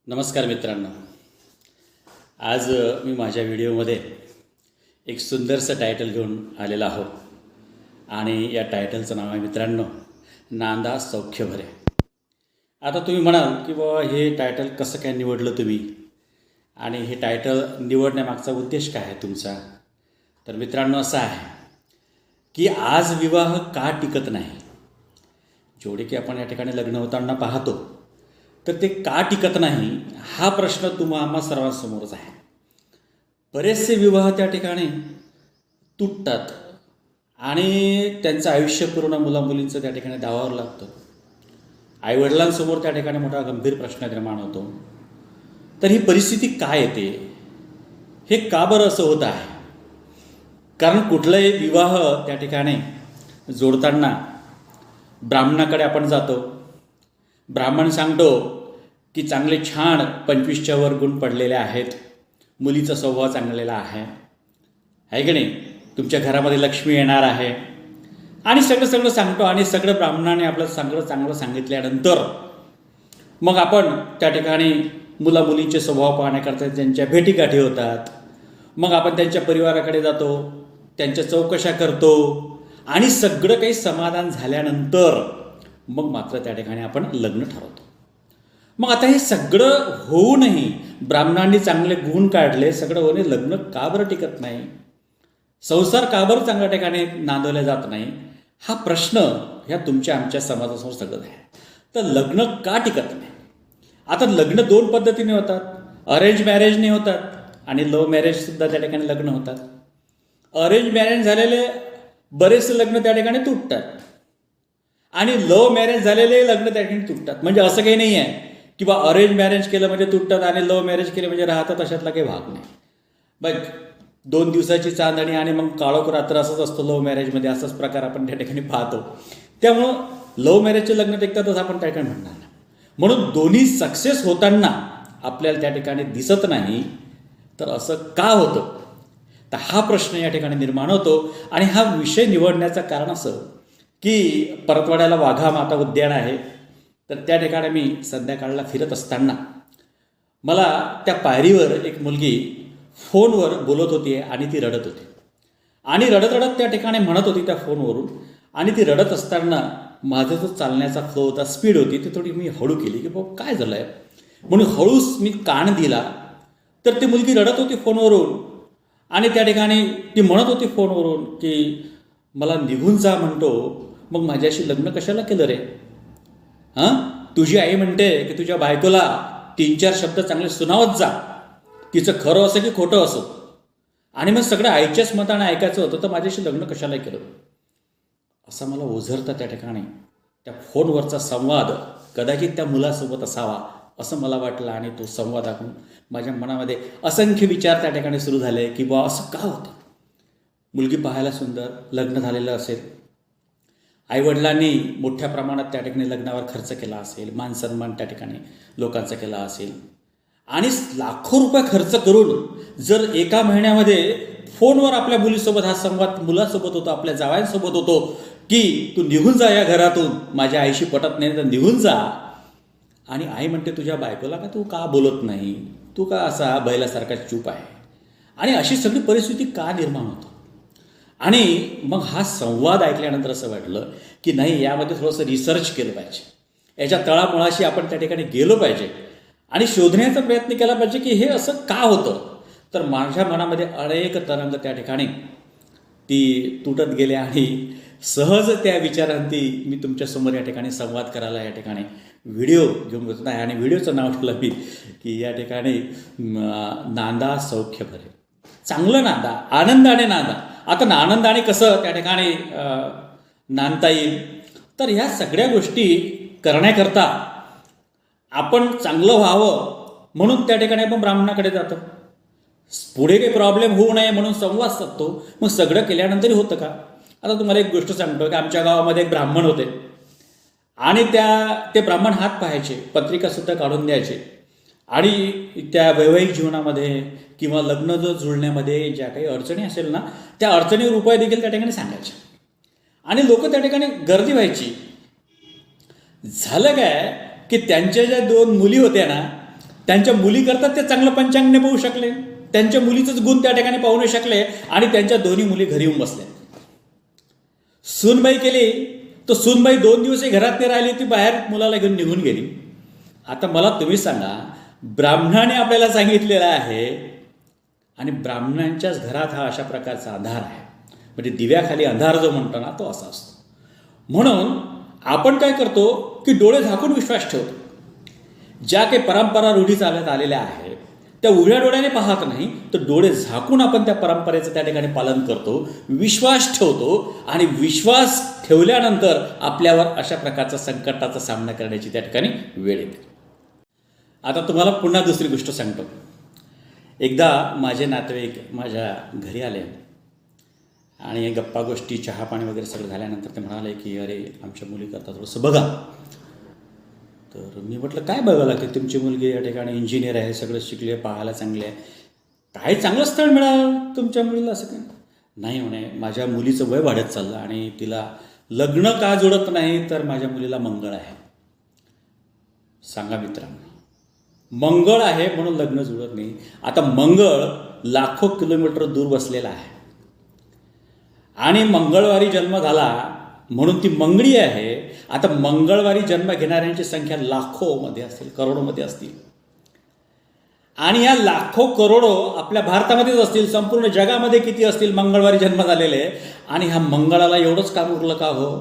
नमस्कार मित्रांनो. आज मी माझ्या व्हिडिओमध्ये एक सुंदरसं टायटल घेऊन आलेला आहो आणि या टायटलचं नाव आहे मित्रांनो, नांदा सौख्य भरे. आता तुम्ही म्हणाल की बाबा हे टायटल कसं काय निवडलं तुम्ही आणि हे टायटल निवडण्यामागचा उद्देश काय आहे तुमचा. तर मित्रांनो असं आहे की आज विवाह का टिकत नाही. जेवढे की आपण या ठिकाणी लग्न होताना पाहतो तर ते का टिकत नाही हा प्रश्न आम्हा सर्वांसमोरच आहे. बरेचसे विवाह त्या ठिकाणी तुटतात आणि त्यांचं आयुष्य पूर्ण मुलामुलींचं त्या ठिकाणी दावावर लागतं. आईवडिलांसमोर त्या ठिकाणी मोठा गंभीर प्रश्न निर्माण होतो. तर ही परिस्थिती काय येते, हे का बरं असं होत आहे. कारण कुठलाही विवाह त्या ठिकाणी जोडताना ब्राह्मणाकडे आपण जातो. ब्राह्मण सांगतो की चांगले छान 25च्या वर गुण पडलेले आहेत, मुलीचा स्वभाव चांगलेला आहे की नाही, तुमच्या घरामध्ये लक्ष्मी येणार आहे आणि सगळं सांगतो. आणि सगळं ब्राह्मणाने आपलं चांगलं सांगितल्यानंतर मग आपण त्या ठिकाणी मुलामुलींचे स्वभाव पाहण्याकरता त्यांच्या भेटीगाठी होतात. मग आपण त्यांच्या परिवाराकडे जातो, त्यांच्या चौकशा करतो आणि सगळं काही समाधान झाल्यानंतर मग मात्र त्या ठिकाणी आपण लग्न ठरवतो. मग आता हे सगळं होऊनही ब्राह्मणांनी चांगले गुण काढले, सगळं होणे लग्न का बरं टिकत नाही, संसार का बरं चांगल्या ठिकाणी नांदवल्या जात नाही, हा प्रश्न ह्या तुमच्या आमच्या समाजासमोर सगळं आहे. तर लग्न का टिकत नाही. आता लग्न दोन पद्धतीने होतात. अरेंज मॅरेजने होतात आणि लव्ह मॅरेजसुद्धा त्या ठिकाणी लग्न होतात. अरेंज मॅरेज झालेले बरेचसे लग्न त्या ठिकाणी तुटतात आणि लव्ह मॅरेज झालेले लग्न त्या ठिकाणी तुटतात. म्हणजे असं काही नाही आहे की बा अरेंज मॅरेज केलं म्हणजे तुटतात आणि लव्ह मॅरेज केलं म्हणजे राहतात, अशातला काही भाग नाही. बघ, 2 दिवसाची चांदणी आणि मग काळोख रात्र असंच असतं लव्ह मॅरेजमध्ये. असाच प्रकार आपण त्या ठिकाणी पाहतो. त्यामुळं लव्ह मॅरेजचे लग्न टिकतातच आपण त्या ठिकाणी म्हणणार नाही. म्हणून दोन्ही सक्सेस होताना आपल्याला त्या ठिकाणी दिसत नाही. तर असं का होतं, तर हा प्रश्न या ठिकाणी निर्माण होतो. आणि हा विषय निवडण्याचं कारण असं की परतवाड्याला वाघा माता उद्यान आहे. तर त्या ठिकाणी मी संध्याकाळला फिरत असताना मला त्या पायरीवर एक मुलगी फोनवर बोलत होती आणि ती रडत होती. आणि रडत त्या ठिकाणी म्हणत होती त्या फोनवरून. आणि ती रडत असताना माझा जो चालण्याचा फ्लो होता, स्पीड होती, ती थोडी मी हळू केली की बाबा काय झालं आहे म्हणून हळूच मी कान दिला. तर ती मुलगी रडत होती फोनवरून आणि त्या ठिकाणी ती म्हणत होती फोनवरून की मला निघून जा म्हणतो, मग माझ्याशी लग्न कशाला केलं रे. तुझी आई म्हणते की तुझ्या बायकोला 3-4 शब्द चांगले सुनावत जा, तिचं खरं असं की खोटं असो, आणि मग सगळं आईच्याच मताने ऐकायचं होतं, तर माझ्याशी लग्न कशाला केलं. असा मला ओझरता त्या ठिकाणी त्या फोनवरचा संवाद कदाचित त्या मुलासोबत असावा असं मला वाटलं. आणि तो संवाद ऐकून माझ्या मनामध्ये असंख्य विचार त्या ठिकाणी सुरू झाले की बा असं का होतं. मुलगी पाहायला सुंदर, लग्न झालेलं असेल, आईवडिलांनी मोठ्या प्रमाणात त्या ठिकाणी लग्नावर खर्च केला असेल, मानसन्मान त्या ठिकाणी लोकांचा केला असेल, आणि लाखो रुपये खर्च करून जर एका महिन्यामध्ये फोनवर आपल्या मुलीसोबत हा संवाद मुलासोबत होतो, आपल्या जावयांसोबत होतो की तू निघून जा या घरातून, माझ्या आईशी पटत नाही तर निघून जा. आणि आई म्हणते तुझ्या बायकोला का तू का बोलत नाही, तू का असा बैलासारखा चूप आहे. आणि अशी सगळी परिस्थिती का निर्माण होतो. आणि मग हा संवाद ऐकल्यानंतर असं वाटलं की नाही, यामध्ये थोडंसं रिसर्च केलं पाहिजे, याच्या तळामुळाशी आपण त्या ठिकाणी गेलो पाहिजे आणि शोधण्याचा प्रयत्न केला पाहिजे की हे असं का होतं. तर माझ्या मनामध्ये अनेक तरंग त्या ठिकाणी ती तुटत गेले आणि सहज त्या विचारांती मी तुमच्यासमोर या ठिकाणी संवाद करायला या ठिकाणी व्हिडिओ घेऊन बसत आहे. आणि व्हिडिओचं नाव ठेवलं मी की या ठिकाणी नांदा सौख्य भरे, चांगलं नांदा, आनंदाने नांदा. आता आनंदाने कसं त्या ठिकाणी नांदता येईल, तर ह्या सगळ्या गोष्टी करण्याकरता आपण चांगलं व्हावं म्हणून त्या ठिकाणी आपण ब्राह्मणाकडे जातो. पुढे काही प्रॉब्लेम होऊ नये म्हणून संवाद साधतो. मग सगळं केल्यानंतरही होतं का. आता तुम्हाला एक गोष्ट सांगतो की आमच्या गावामध्ये एक ब्राह्मण होते आणि ते ब्राह्मण हात पाहायचे, पत्रिकासुद्धा काढून द्यायचे आणि त्या वैवाहिक जीवनामध्ये किंवा लग्न जो जुळण्यामध्ये ज्या काही अडचणी असेल ना, त्या अडचणीवर उपाय देखील त्या ठिकाणी सांगायचे आणि लोक त्या ठिकाणी गर्दी व्हायची. झालं काय की त्यांच्या ज्या 2 मुली होत्या ना, त्यांच्या मुली करतात ते चांगलं पंचांग नाही पाहू शकले, त्यांच्या मुलीचंच गुण त्या ठिकाणी पाहू नाही शकले आणि त्यांच्या दोन्ही मुली घरी येऊन बसल्या. सूनबाई केली तर सूनबाई 2 दिवसही घरात नाही राहिली, ती बाहेर मुलाला घेऊन निघून गेली. आता मला तुम्ही सांगा, ब्राह्मणाने आपल्याला सांगितलेलं आहे आणि ब्राह्मणांच्याच घरात हा अशा प्रकारचा अंधार आहे, म्हणजे दिव्याखाली अंधार जो म्हणतो ना तो असा असतो. म्हणून आपण काय करतो की डोळे झाकून विश्वास ठेवतो. ज्या काही परंपरा रूढी चालत आलेल्या आहेत त्या उघड्या डोळ्याने पाहत नाही, तर डोळे झाकून आपण त्या परंपरेचं त्या ठिकाणी पालन करतो, विश्वास ठेवतो आणि विश्वास ठेवल्यानंतर आपल्यावर अशा प्रकारचा संकटाचा सामना करण्याची त्या ठिकाणी वेळ येते. आता तुम्हाला पुन्हा दुसरी गोष्ट सांगतो. एकदा माझे नातेवाईक माझ्या घरी आले आणि गप्पा गोष्टी चहा पाणी वगैरे सगळं झाल्यानंतर ते म्हणाले की अरे आमच्या मुली करता थोडंसं बघा. तर मी म्हटलं काय बघायला की तुमची मुलगी या ठिकाणी इंजिनियर आहे, सगळं शिकले, पाहायला चांगले आहे, काय चांगलं स्थळ मिळालं तुमच्या मुलीला? असं काय नाही म्हणे, माझ्या मुलीचं वय वाढत चाललं आणि तिला लग्न का जुळत नाही, तर माझ्या मुलीला मंगळ आहे. सांगा मित्रांनो, मंगळ आहे म्हणून लग्न जुळत नाही. आता मंगळ लाखो किलोमीटर दूर बसलेला आहे आणि मंगळवारी जन्म झाला म्हणून ती मंगळी आहे. आता मंगळवारी जन्म घेणाऱ्यांची संख्या लाखोमध्ये असतील, करोडोमध्ये असतील आणि या लाखो करोडो आपल्या भारतामध्येच असतील, संपूर्ण जगामध्ये किती असतील मंगळवारी जन्म झालेले. आणि ह्या मंगळाला एवढंच काम उरलं का हो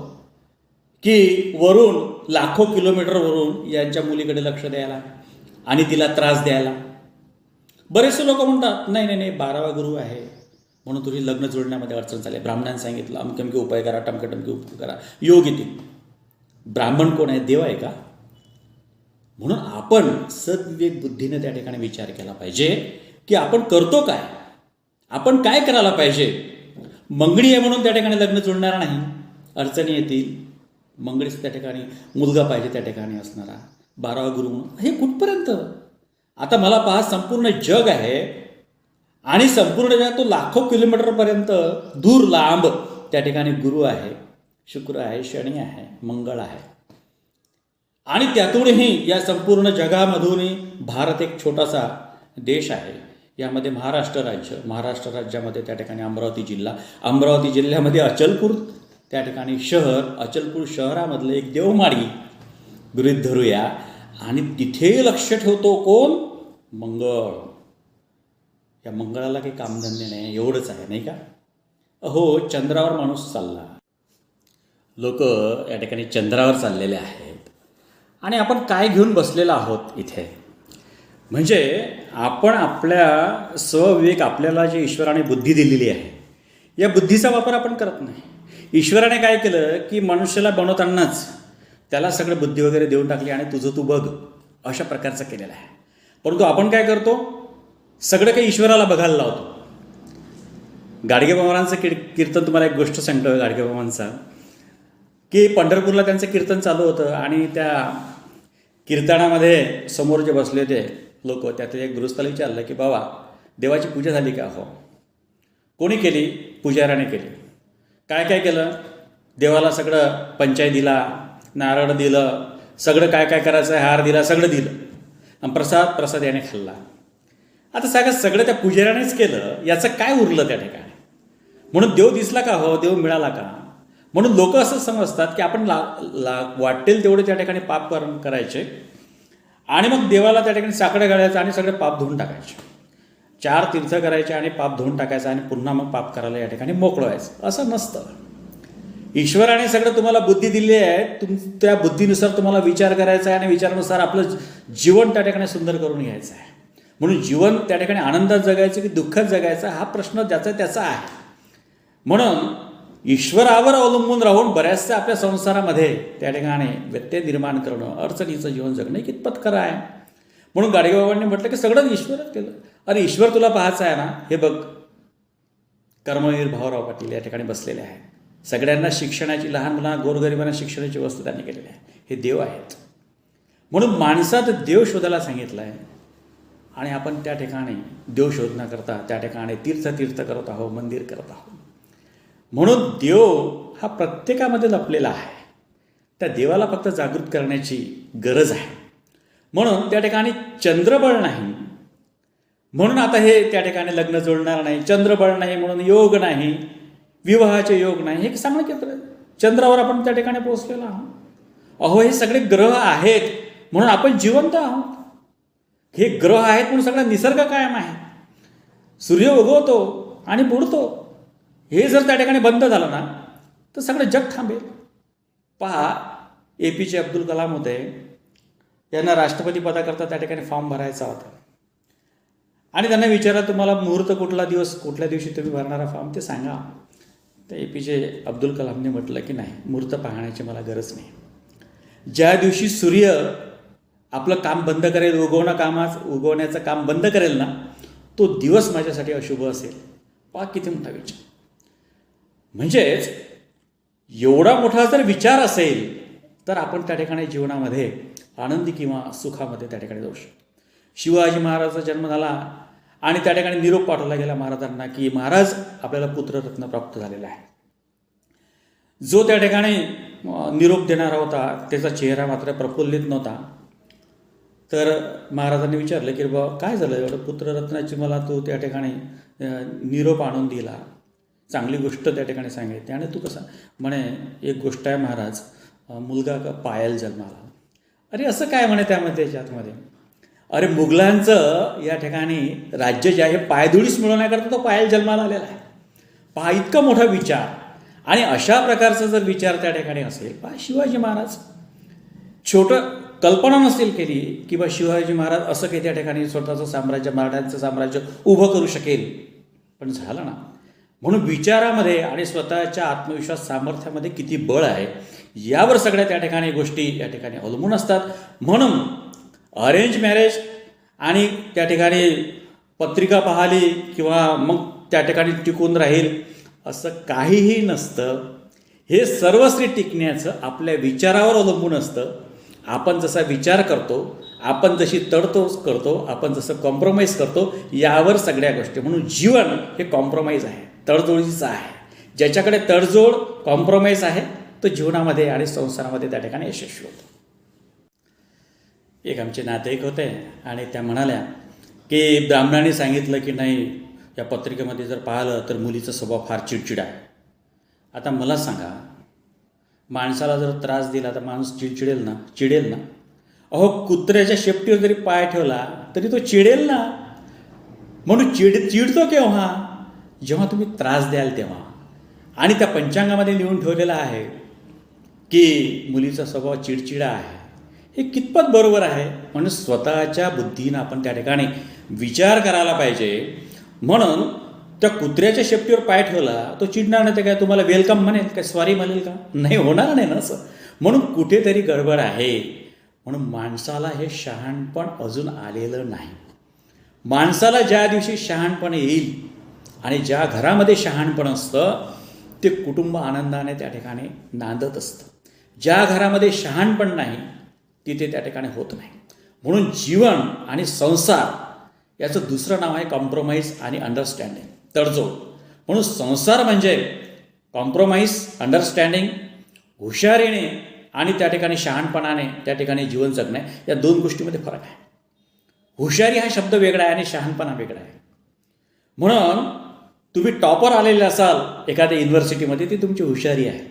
की वरून लाखो किलोमीटरवरून यांच्या मुलीकडे लक्ष द्यायला आणि तिला त्रास द्यायला. बरेचसे लोक म्हणतात नाही नाही नाही 12वा गुरु आहे म्हणून तुझी लग्न जुळण्यामध्ये अडचण झाली, ब्राह्मणांनी सांगितलं अमके उपाय करा, टमके उपाय करा, योग येतील. ब्राह्मण कोण आहे? देव आहे का? म्हणून आपण सद्विवेक बुद्धीने त्या ठिकाणी विचार केला पाहिजे की आपण करतो काय, आपण काय करायला पाहिजे. मंगळी आहे म्हणून त्या ठिकाणी लग्न जुळणार नाही, अडचणी येतील. मंगळीच त्या ठिकाणी मुलगा पाहिजे त्या ठिकाणी असणारा, 12वा गुरु म्हणून, हे कुठपर्यंत? आता मला पहा, संपूर्ण जग आहे आणि संपूर्ण जग तो लाखो किलोमीटरपर्यंत दूर लांब त्या ठिकाणी गुरु आहे, शुक्र आहे, शनी आहे, मंगळ आहे. आणि त्यातूनही या संपूर्ण जगामधूनही भारत एक छोटासा देश आहे. यामध्ये महाराष्ट्र राज्यामध्ये त्या ठिकाणी अमरावती जिल्ह्यामध्ये अचलपूर त्या ठिकाणी शहर, अचलपूर शहरामधलं एक देवमाळी गृहीत धरूया आणि तिथे लक्ष ठेवतो कोण? मंगळ. या मंगळाला काही कामधंदे नाही, एवढंच आहे नाही का? अहो, चंद्रावर माणूस चालला, लोक या ठिकाणी चंद्रावर चाललेले आहेत आणि आपण काय घेऊन बसलेलो आहोत इथे? म्हणजे आपण आपल्या स्वविवेक, आपल्याला जी ईश्वराने बुद्धी दिलेली आहे या बुद्धीचा वापर आपण करत नाही. ईश्वराने काय केलं की मनुष्याला बनवतानाच त्याला सगळं बुद्धी वगैरे देऊन टाकली आणि तुझं तू बघ अशा प्रकारचं केलेलं आहे. परंतु आपण काय करतो? सगळं काही ईश्वराला बघायला लावतो. गाडगेबाबांचं कीर्तन, तुम्हाला एक गोष्ट सांगतो गाडगेबाबांचा, की पंढरपूरला त्यांचं कीर्तन चालू होतं आणि त्या कीर्तनामध्ये समोर जे बसले होते लोक, त्यात एक गृहस्थाला विचारलं की बाबा देवाची पूजा झाली का? हो. कोणी केली? पुजाऱ्याने केली. काय काय केलं? देवाला सगळं पंचाय दिला, नारळ दिलं, सगळं काय काय करायचं, हार दिला, सगळं दिलं आणि प्रसाद याने खाल्ला. आता सगळं त्या पुजाऱ्यानेच केलं, याचं काय उरलं त्या ठिकाणी? म्हणून देव दिसला का? हो. देव मिळाला का? म्हणून लोक असं समजतात की आपण वाटेल तेवढे त्या ठिकाणी पाप करायचे आणि मग देवाला त्या ठिकाणी साकडं घालायचं आणि सगळे पाप धुवून टाकायचे. 4 तीर्थ करायचे आणि पाप धुवून टाकायचं आणि पुन्हा मग पाप करायला या ठिकाणी मोकळं व्हायचं. असं नसतं. ईश्वराने सगळं तुम्हाला बुद्धी दिली आहे, त्या बुद्धीनुसार तुम्हाला विचार करायचा आहे आणि विचारानुसार आपलं जीवन त्या ठिकाणी सुंदर करून घ्यायचं आहे. म्हणून जीवन त्या ठिकाणी आनंदात जगायचं की दुःखात जगायचं हा प्रश्न ज्याचा त्याचा आहे. म्हणून ईश्वरावर अवलंबून राहून बऱ्याचशा आपल्या संसारामध्ये त्या ठिकाणी व्यत्यय निर्माण करणं, अडचणीचं जीवन जगणं कितपत खरं आहे. म्हणून गाडगेबाबांनी म्हटलं की सगळं ईश्वरच केलं. अरे ईश्वर तुला पाहायचं आहे ना, हे बघ, कर्मवीर भाऊराव पाटील या ठिकाणी बसलेले आहेत. सगळ्यांना शिक्षणाची, लहान मुलांना, गोरगरिबांना शिक्षणाची व्यवस्था त्यांनी केलेली आहे. हे देव आहेत. म्हणून माणसात देव शोधायला सांगितलं आहे आणि आपण त्या ठिकाणी देव शोधण्याकरता त्या ठिकाणी तीर्थ करत आहोत, मंदिर करत आहोत. म्हणून देव हा प्रत्येकामध्ये लपलेला आहे. त्या देवाला फक्त जागृत करण्याची गरज आहे. म्हणून त्या ठिकाणी चंद्रबळ नाही म्हणून आता हे त्या ठिकाणी लग्न जुळणार नाही, चंद्रबळ नाही म्हणून योग नाही, विवाहाचे योग नाही, हे सांगणं केलं. चंद्रावर आपण त्या ठिकाणी पोहोचलेलो आहोत. अहो हे सगळे ग्रह आहेत म्हणून आपण जिवंत आहोत. हे ग्रह आहेत म्हणून सगळा निसर्ग कायम आहे. सूर्य उगवतो आणि बुडतो. हे जर त्या ठिकाणी बंद झालं ना तर सगळं जग थांबेल. पहा, APJ अब्दुल कलाम होते, यांना राष्ट्रपती पदाकरता त्या ठिकाणी फॉर्म भरायचा होता आणि त्यांना विचारा तुम्हाला मुहूर्त कुठला दिवस, कुठल्या दिवशी तुम्ही भरणारा फॉर्म ते सांगा. तर APJ अब्दुल कलामने म्हटलं की नाही, मुहूर्त पाहण्याची मला गरज नाही. ज्या दिवशी सूर्य आपलं काम बंद करेल, उगवण्याचं काम बंद करेल ना, तो दिवस माझ्यासाठी अशुभ असेल. पहा किती मोठा विचार. म्हणजेच एवढा मोठा जर विचार असेल तर आपण त्या ठिकाणी जीवनामध्ये आनंदी किंवा सुखामध्ये त्या ठिकाणी जाऊ शकतो. शिवाजी महाराजांचा जन्म झाला आणि त्या ठिकाणी निरोप पाठवला गेला महाराजांना की महाराज आपल्याला पुत्ररत्न प्राप्त झालेला आहे. जो त्या ठिकाणी निरोप देणारा होता त्याचा चेहरा मात्र प्रफुल्लित नव्हता. तर महाराजांनी विचारलं की बाबा काय झालं, एवढं पुत्ररत्नाची मला तू त्या ठिकाणी निरोप आणून दिला, चांगली गोष्ट त्या ठिकाणी सांगितली आणि तू कसा म्हणे, एक गोष्ट आहे महाराज, मुलगा पायल जन्माला. अरे असं काय म्हणे त्यामध्ये त्याच्यातमध्ये. अरे मुघलांचं या ठिकाणी राज्य जे आहे पायधुळीस मिळवण्याकरता तो पायल जन्माला आलेला आहे. पहा इतका मोठा विचार. आणि अशा प्रकारचा जर विचार त्या ठिकाणी असेल, पहा शिवाजी महाराज छोटं कल्पना नसेल केली की बा शिवाजी महाराज असं काही त्या ठिकाणी स्वतःचं साम्राज्य, मराठ्यांचं साम्राज्य उभं करू शकेल, पण झालं ना. म्हणून विचारामध्ये आणि स्वतःच्या आत्मविश्वास सामर्थ्यामध्ये किती बळ आहे यावर सगळ्या त्या ठिकाणी गोष्टी या ठिकाणी अवलंबून असतात. म्हणून अरेंज मॅरेज आणि त्या ठिकाणी पत्रिका पाहिली किंवा मग त्या ठिकाणी टिकून राहील असं काहीही नसतं. हे सर्वस्वी टिकण्याचं आपल्या विचारावर अवलंबून असतं. आपण जसा विचार करतो, आपण जशी तडतोड करतो, आपण जसं कॉम्प्रोमाइज करतो, यावर सगळ्या गोष्टी. म्हणून जीवन हे कॉम्प्रोमाइज आहे, तडजोडीचं आहे. ज्याच्याकडे तडजोड कॉम्प्रोमाइज आहे तो जीवनामध्ये आणि संसारामध्ये त्या ठिकाणी यशस्वी होतो. एक आमचे नातेवाईक होते आणि त्या म्हणाल्या की ब्राह्मणाने सांगितलं की नाही, या पत्रिकेमध्ये जर पाहिलं तर मुलीचा स्वभाव फार चिडचिडा आहे. आता मला सांगा, माणसाला जर त्रास दिला तर माणूस चिडेल ना. अहो कुत्र्याच्या शेपटीवर जरी पाय ठेवला तरी तो चिडेल ना. म्हणून चिडतो केव्हा, जेव्हा तुम्ही त्रास द्याल तेव्हा. आणि त्या पंचांगामध्ये लिहून ठेवलेलं आहे की मुलीचा स्वभाव चिडचिडा आहे. हे कितपत बरोबर आहे. म्हणून स्वतःच्या बुद्धीनं आपण त्या ठिकाणी विचार करायला पाहिजे. म्हणून त्या कुत्र्याच्या शेपटीवर पाय ठेवला तो चिडणार नाही तर काय तुम्हाला वेलकम म्हणेल, काय स्वारी म्हणेल का? नाही, होणार नाही ना असं. म्हणून कुठेतरी गडबड आहे. म्हणून माणसाला हे शहाणपण अजून आलेलं नाही. माणसाला ज्या दिवशी शहाणपण येईल आणि ज्या घरामध्ये शहाणपण असतं ते कुटुंब आनंदाने त्या ठिकाणी नांदत असतं. ज्या घरामध्ये शहाणपण नाही तिथे त्या ठिकाणी होत नाही. म्हणून जीवन आणि संसार याचं दुसरं नाव आहे कॉम्प्रोमाइज आणि अंडरस्टँडिंग, तडजोड. म्हणून संसार म्हणजे कॉम्प्रोमाइज, अंडरस्टँडिंग, हुशारीने आणि त्या ठिकाणी शहाणपणाने त्या ठिकाणी जीवन जगणे, या दोन गोष्टीमध्ये फरक आहे. हुशारी हा शब्द वेगळा आहे आणि शहाणपणा वेगळा आहे. म्हणून तुम्ही टॉपर आलेले असाल एखाद्या युनिव्हर्सिटीमध्ये, ती तुमची हुशारी आहे.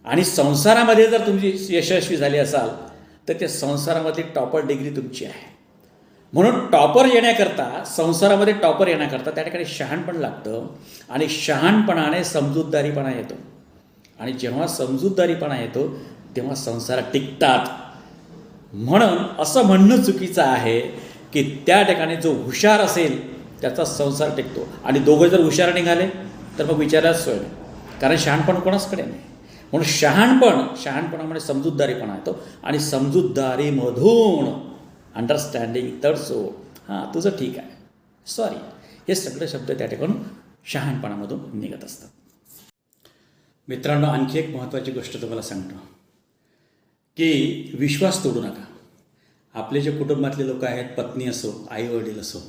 आणि संसारामध्ये जर तुमची यशस्वी झाली असाल तर त्या संसारामध्ये टॉपर डिग्री तुमची आहे. म्हणून टॉपर येण्याकरता, संसारामध्ये टॉपर येण्याकरता त्या ठिकाणी शहाणपण लागतं आणि शहाणपणाने समजूतदारीपणा येतो. आणि जेव्हा समजूतदारीपणा येतो तेव्हा संसार टिकतात. म्हणून असं म्हणणं चुकीचं आहे की त्या ठिकाणी जो हुशार असेल त्याचा संसार टिकतो आणि दोघं जर हुशार निघाले तर मग विचारायला सोय नाही, कारण शहाणपण कोणाचकडे नाही. म्हणून शहाणपणामुळे समजूतदारीपणा येतो आणि समजूतदारीमधून अंडरस्टँडिंग, तडजोड, हां तुझं ठीक आहे, सॉरी, हे सगळे शब्द त्या ठिकाणी शहाणपणामधून निघत असतात. मित्रांनो, आणखी एक महत्त्वाची गोष्ट तुम्हाला सांगतो की विश्वास तोडू नका. आपले जे कुटुंबातले लोक आहेत, पत्नी असो, आई वडील असो,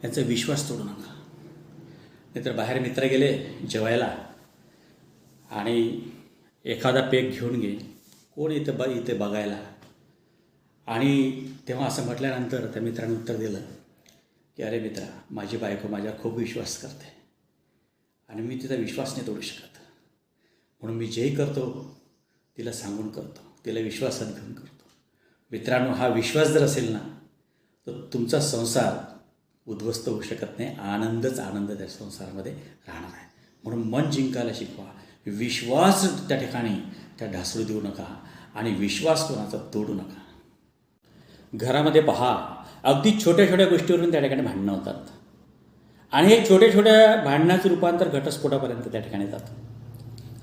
यांचा विश्वास तोडू नका. नाहीतर बाहेर मित्र गेले जेवायला आणि एखादा पेक घेऊन घे, कोण इथे बघायला, आणि तेव्हा असं म्हटल्यानंतर त्या मित्राने उत्तर दिलं की अरे मित्रा, माझी बायको माझ्यावर खूप विश्वास करते आणि मी तिचा विश्वास नाही तोडू शकत, म्हणून मी जेही करतो तिला सांगून करतो, तिला विश्वासात घेऊन करतो. मित्रांनो, हा विश्वास जर असेल ना तर तुमचा संसार उद्ध्वस्त होऊ शकत नाही. आनंदच आनंद त्या संसारामध्ये राहणार आहे. म्हणून मन जिंकायला शिकवा, विश्वास त्या ठिकाणी त्या ढासळू देऊ नका आणि विश्वास कोणाचा तोडू नका. घरामध्ये पहा, अगदी छोट्या छोट्या गोष्टीवरून त्या ठिकाणी भांडणं होतात आणि हे छोट्या छोट्या भांडणाचं रूपांतर घटस्फोटापर्यंत त्या ठिकाणी जातं.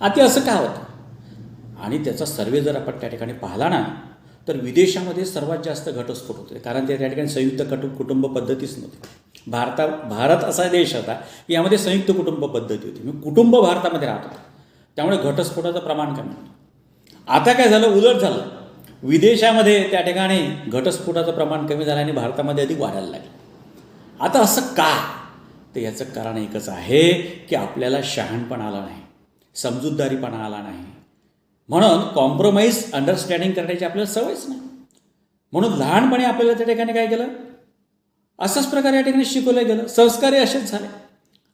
आता असं का होतं? आणि त्याचा सर्वे जर आपण त्या ठिकाणी पाहिला ना तर विदेशामध्ये सर्वात जास्त घटस्फोट होते, कारण त्या ठिकाणी संयुक्त कुटुंब पद्धतीच नव्हती. भारत असा देश होता की यामध्ये संयुक्त कुटुंब पद्धती होती. मी कुटुंब भारतामध्ये राहत होतो, त्यामुळे घटस्फोटाचं प्रमाण कमी होतं. आता काय झालं? उलट झालं. विदेशामध्ये त्या ठिकाणी घटस्फोटाचं प्रमाण कमी झालं आणि भारतामध्ये अधिक वाढायला लागलं. आता असं का? तर याचं कारण एकच आहे की आपल्याला शहाणपणा आला नाही, समजूतदारीपणा आला नाही, म्हणून कॉम्प्रोमाइज अंडरस्टँडिंग करण्याची आपल्याला सवयच नाही. म्हणून लहानपणी आपल्याला त्या ठिकाणी काय केलं? अशाच प्रकारे या ठिकाणी शिकवलं गेलं, संस्कारही असेच झाले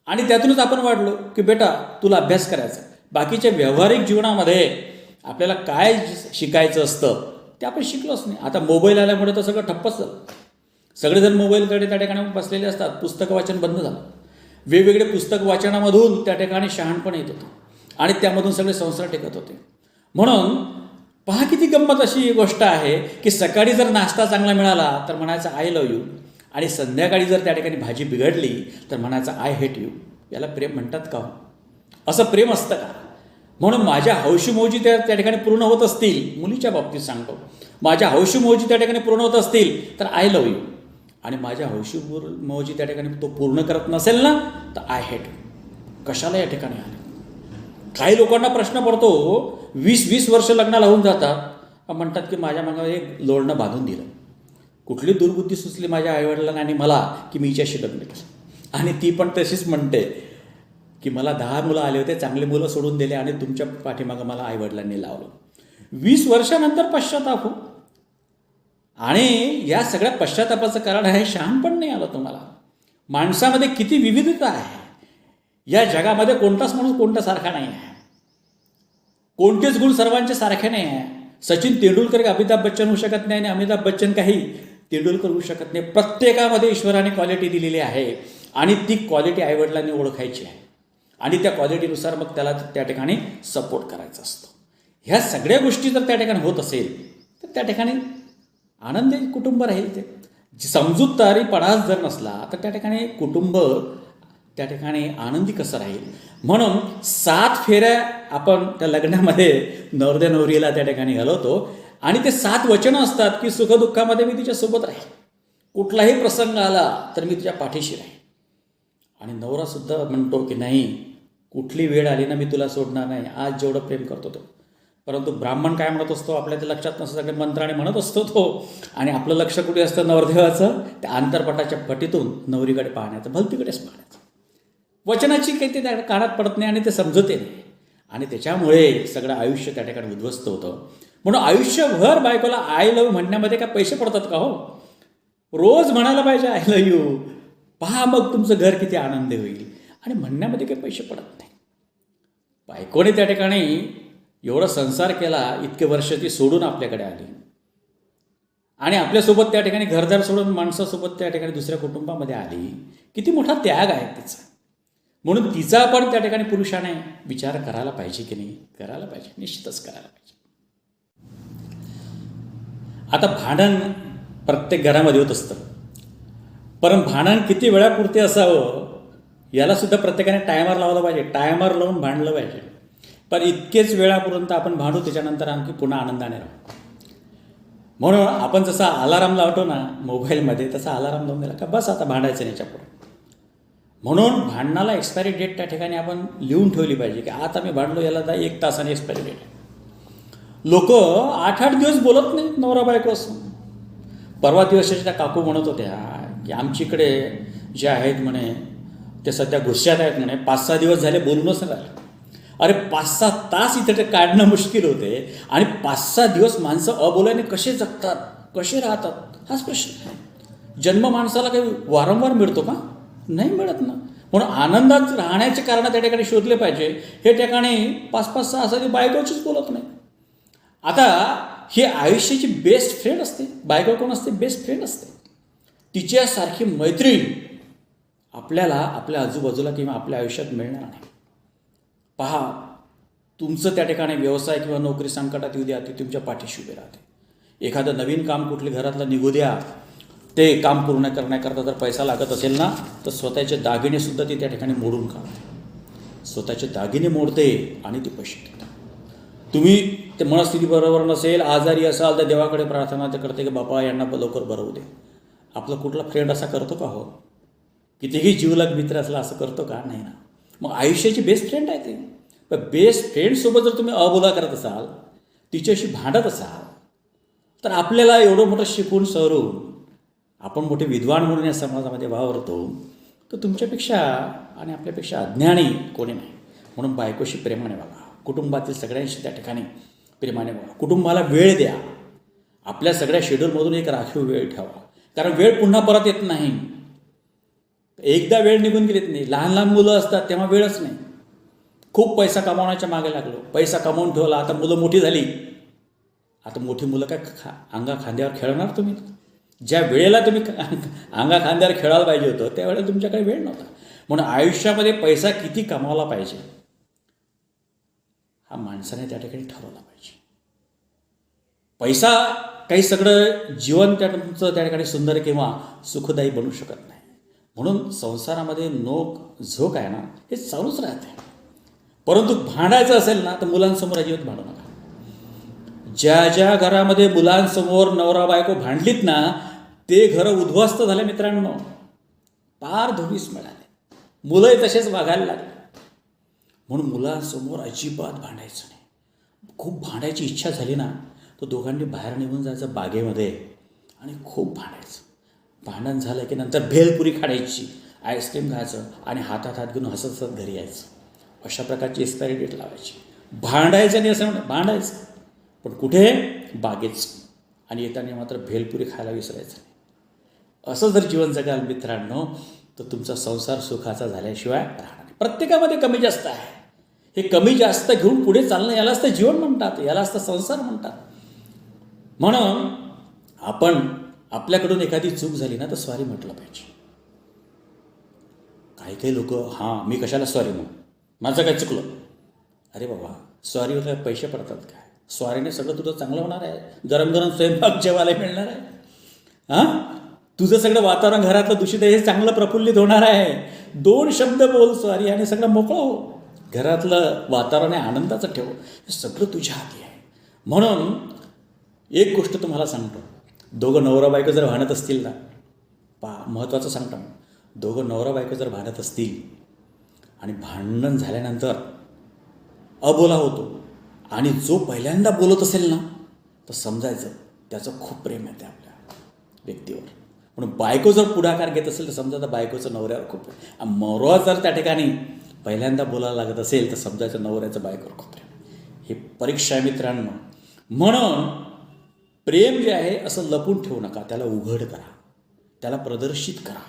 आणि त्यातूनच आपण वाढलो की बेटा तुला अभ्यास करायचा. बाकीच्या व्यावहारिक जीवनामध्ये आपल्याला काय शिकायचं असतं ते आपण शिकलोच नाही. आता मोबाईल आल्यामुळे तर सगळं ठप्पच झालं. सगळेजण मोबाईलकडे त्या ठिकाणी बसलेले असतात. पुस्तकं वाचन बंद झालं. वेगवेगळे पुस्तक वाचनामधून त्या ठिकाणी शहाणपण येत होतं आणि त्यामधून सगळे संसार टेकत होते. म्हणून पहा किती गंमत अशी गोष्ट आहे की सकाळी जर नाश्ता चांगला मिळाला तर म्हणायचं आय लव्ह यू आणि संध्याकाळी जर त्या ठिकाणी भाजी बिघडली तर म्हणायचं आय हेट यू. याला प्रेम म्हणतात का? असं प्रेम असतं का? म्हणून माझ्या हौशीमौजी त्या ठिकाणी पूर्ण होत असतील, मुलीच्या बाबतीत सांगतो, माझ्या हौशीमौजी त्या ठिकाणी पूर्ण होत असतील तर आय लव्ह यू, आणि माझ्या हौशीमौजी त्या ठिकाणी तो पूर्ण करत नसेल ना तर आय हेट यू. कशाला या ठिकाणी आले? काही लोकांना प्रश्न पडतो, 20-20 वर्ष लग्नाला होऊन जातात, म्हणतात की माझ्या मागे एक लोळणं बांधून दिलं. कुठली दुर्बुद्धी सुचली माझ्या आईवडिलांना आणि मला की मी हिच्याशी लग्न केलं? आणि ती पण तशीच म्हणते की मला 10 मुलं आले होते, चांगले मुलं सोडून दिले आणि तुमच्या पाठीमागं मला आईवडिलांनी लावलं. 20 वर्षानंतर पश्चाताप हो. आणि या सगळ्या पश्चातापाचं कारण आहे शहाणपण नाही आलं तुम्हाला. माणसामध्ये किती विविधता आहे. या जगामध्ये कोणताच माणूस कोणता सारखा नाही आहे. कोणतेच गुण सर्वांचे सारखे नाही आहे. सचिन तेंडुलकर काही अमिताभ बच्चन होऊ शकत नाही आणि अमिताभ बच्चन काही तेंडुलकर होऊ शकत नाही. प्रत्येकामध्ये ईश्वराने क्वालिटी दिलेली आहे आणि ती क्वालिटी आईवडिलांनी ओळखायची आहे आणि त्या क्वालिटीनुसार मग त्याला त्या ठिकाणी सपोर्ट करायचा असतो. ह्या सगळ्या गोष्टी जर त्या ठिकाणी होत असेल तर त्या ठिकाणी आनंदी कुटुंब राहील. ते समजूतदारीपणाच जर नसला तर त्या ठिकाणी कुटुंब त्या ठिकाणी आनंदी कसं राहील? म्हणून 7 फेऱ्या आपण त्या लग्नामध्ये नवरदेव नवरीला त्या ठिकाणी घालवतो आणि ते 7 वचनं असतात की सुखदुःखामध्ये मी तिच्यासोबत राहील, कुठलाही प्रसंग आला तर मी तुझ्या पाठीशी राहील. आणि नवरासुद्धा म्हणतो की नाही, कुठली वेळ आली ना मी तुला सोडणार नाही, आज जेवढं प्रेम करतो तो. परंतु ब्राह्मण काय म्हणत असतो आपल्या ते लक्षात नसतं, सगळे मंत्राने म्हणत असतो तो, आणि आपलं लक्ष कुठे असतं? नवरदेवाचं त्या अंतरपटाच्या पटीतून नवरीकडे पाहण्याचं, भलतीकडेच पाहण्याचं. वचनाची काही ते त्या कानात पडत नाही आणि ते समजते नाही आणि त्याच्यामुळे सगळं आयुष्य त्या ठिकाणी उद्ध्वस्त होतं. म्हणून आयुष्यभर बायकोला आय लव्ह म्हणण्यामध्ये काय पैसे पडतात का? हो, रोज म्हणायला पाहिजे आय लव्ह यू. पहा मग तुमचं घर किती आनंदी होईल. आणि म्हणण्यामध्ये काही पैसे पडत नाही. बायकोने त्या ठिकाणी एवढा संसार केला, इतके वर्ष ती सोडून आपल्याकडे आली आणि आपल्यासोबत त्या ठिकाणी घरदार सोडून माणसासोबत त्या ठिकाणी दुसऱ्या कुटुंबामध्ये आली. किती मोठा त्याग आहे तिचा. म्हणून तिचा पण त्या ठिकाणी पुरुषाने विचार करायला पाहिजे की नाही? करायला पाहिजे, निश्चितच करायला पाहिजे. आता भांडण प्रत्येक घरामध्ये होत असतं, पण भांडण किती वेळापुरते असावं यालासुद्धा प्रत्येकाने टायमर लावला पाहिजे. टायमर लावून भांडलं पाहिजे. पण इतकेच वेळापर्यंत आपण भांडू, त्याच्यानंतर आणखी पुन्हा आनंदाने राहू. म्हणून आपण जसा अलाराम लावतो ना मोबाईलमध्ये, तसा अलाराम लावून दिला का बस आता भांडायचं नाही याच्यापुढे. म्हणून भांडणाला एक्सपायरी डेट त्या ठिकाणी आपण लिहून ठेवली पाहिजे की आता मी भांडलो, याला 1 तासाने एक्सपायरी डेट. लोक 8-8 दिवस बोलत नाहीत नवरा बायको असून. परवा दिवसाच्या त्या काकू म्हणत होत्या की आमच्याकडे जे आहेत म्हणे ते सध्या गुस्स्यात आहेत म्हणे, 5-6 दिवस झाले बोलूनच नाही राहिले. अरे 5-6 तास इथे ते काढणं मुश्किल होते आणि 5-6 दिवस माणसं अबोलाने कसे जगतात, कसे राहतात हाच प्रश्न आहे. जन्म माणसाला काही वारंवार मिळतो का? नाही मिळत ना. म्हणून आनंदात राहण्याचे कारण त्या ठिकाणी शोधले पाहिजे. हे ठिकाणी 5-5, 6 बायकोचीच बोलत नाही. आता ही आयुष्याची बेस्ट फ्रेंड असते. बायको कोण असते? बेस्ट फ्रेंड असते. तिच्यासारखी मैत्रीण आपल्याला आपल्या आजूबाजूला किंवा आपल्या आयुष्यात मिळणार नाही. पहा, तुमचं त्या ठिकाणी व्यवसाय किंवा नोकरी संकटात येऊ द्या, ती तुमच्या पाठीशी उभी राहते. एखादं नवीन काम कुठले घरातलं निघू द्या, ते काम पूर्ण करण्याकरता जर पैसा लागत असेल ना, तर स्वतःचे दागिनेसुद्धा ती त्या ठिकाणी मोडून काढते. स्वतःचे दागिने मोडते आणि ती पैसे देते. तुम्ही ते मनस्थिती बरोबर नसेल, आजारी असाल, तर देवाकडे प्रार्थना ते करते की बाबा यांना लवकर बरं होऊ दे. आपला कुठला फ्रेंड असा करतो का? हो, कितीही जीवलग मित्र असला असं करतो का? नाही ना. मग आयुष्याची बेस्ट फ्रेंड आहे ते. पण बेस्ट फ्रेंडसोबत जर तुम्ही अबोला करत असाल, तिच्याशी भांडत असाल, तर आपल्याला एवढं मोठं शिकून सवरून आपण मोठे विद्वान म्हणून या समाजामध्ये वावरतो, तर तुमच्यापेक्षा आणि आपल्यापेक्षा अज्ञानी कोणी नाही. म्हणून बायकोशी प्रेमाने वागा, कुटुंबातील सगळ्यांशी त्या ठिकाणी प्रेमाने वागा, कुटुंबाला वेळ द्या. आपल्या सगळ्या शेड्यूलमधून एक राखीव वेळ ठेवा, कारण वेळ पुन्हा परत येत नाही. एकदा वेळ निघून गेलीत नाही. लहान लहान मुलं असतात तेव्हा वेळच नाही. खूप पैसा कमावण्याच्या मागे लागलो, पैसा कमावून ठेवला, आता मुलं मोठी झाली. आता मोठी मुलं काय अंगा खांद्यावर खेळणार तुम्ही? ज्या वेळेला तुम्ही अंगा खांद्यावर खेळायला पाहिजे होतं त्यावेळेला तुमच्याकडे वेळ नव्हता. म्हणून आयुष्यामध्ये पैसा किती कमावला पाहिजे हा माणसाने त्या ठिकाणी ठरवला पाहिजे. पैसा काही सगळं जीवन तुमचं त्या ठिकाणी सुंदर किंवा सुखदायी बनू शकत नाही. म्हणून संसारामध्ये नोक झोक आहे ना, हे चालूच राहते. परंतु भांडायचं असेल ना, तर मुलांसमोर अजिबात भांडू नका. ज्या ज्या घरामध्ये मुलांसमोर नवरा बायको भांडलीत ना, ते घरं उद्ध्वस्त झाले मित्रांनो. पार धुळीस मिळाले. मुलंही तसेच वागायला लागले. म्हणून मुलांसमोर अजिबात भांडायचं नाही. खूप भांडायची इच्छा झाली ना, तर दोघांनी बाहेर निघून जायचं बागेमध्ये आणि खूप भांडायचं. भांडण झालं की नंतर भेलपुरी खाण्याची, आईस्क्रीम खायचं आणि हातात हात घेऊन हसत हसत घरी यायचं. अशा प्रकारची एक्सपायरी डेट लावायची. भांडायचं नाही असं म्हणणं, भांडायचं पण कुठे? बागेच. आणि येताना मात्र भेलपुरी खायला विसरायचं नाही. असं जर जीवन जगाल मित्रांनो, तर तुमचा संसार सुखाचा झाल्याशिवाय राहणार नाही. प्रत्येकामध्ये कमी जास्त आहे. हे कमी जास्त घेऊन पुढे चालणं, यालाच तर जीवन म्हणतात, यालाच तर संसार म्हणतात. म्हणून आपण आपल्याकडून एखादी चूक झाली ना, तर सॉरी म्हटलं पाहिजे. काही लोक मी कशाला सॉरी म्हणू, माझं काय चुकलं. अरे बाबा, सॉरीवर काय पैसे पडतात काय? सॉरीने सगळं तुझं चांगलं होणार आहे. गरम गरम स्वयंपाक जेवायला मिळणार आहे. तुझं सगळं वातावरण घरातलं दूषित आहे हे चांगलं प्रफुल्लित होणार आहे. 2 शब्द बोल सॉरी आणि सगळं मोकळं हो. घरातलं वातावरण आहे आनंदाचं ठेव. हे सगळं तुझ्या हाती आहे. म्हणून एक गोष्ट तुम्हाला सांगतो, दोघं नवरा बायको जर भांडत असतील ना, महत्त्वाचं सांगतो, दोघं नवरा बायको जर भांडत असतील आणि भांडण झाल्यानंतर अबोला होतो आणि जो पहिल्यांदा बोलत असेल ना, तर समजायचं त्याचं खूप प्रेम आहे त्या आपल्या व्यक्तीवर. म्हणून बायको जर पुढाकार घेत असेल तर समजायचं बायकोचं नवऱ्यावर खूप प्रेम. नवरा जर त्या ठिकाणी पहिल्यांदा बोलायला लागत असेल तर समजायचं नवऱ्याचं बायकोवर खूप प्रेम. हे परीक्षा आहे मित्रांनो. म्हणून प्रेम जे आहे असं लपून ठेवू नका, त्याला उघड करा, त्याला प्रदर्शित करा.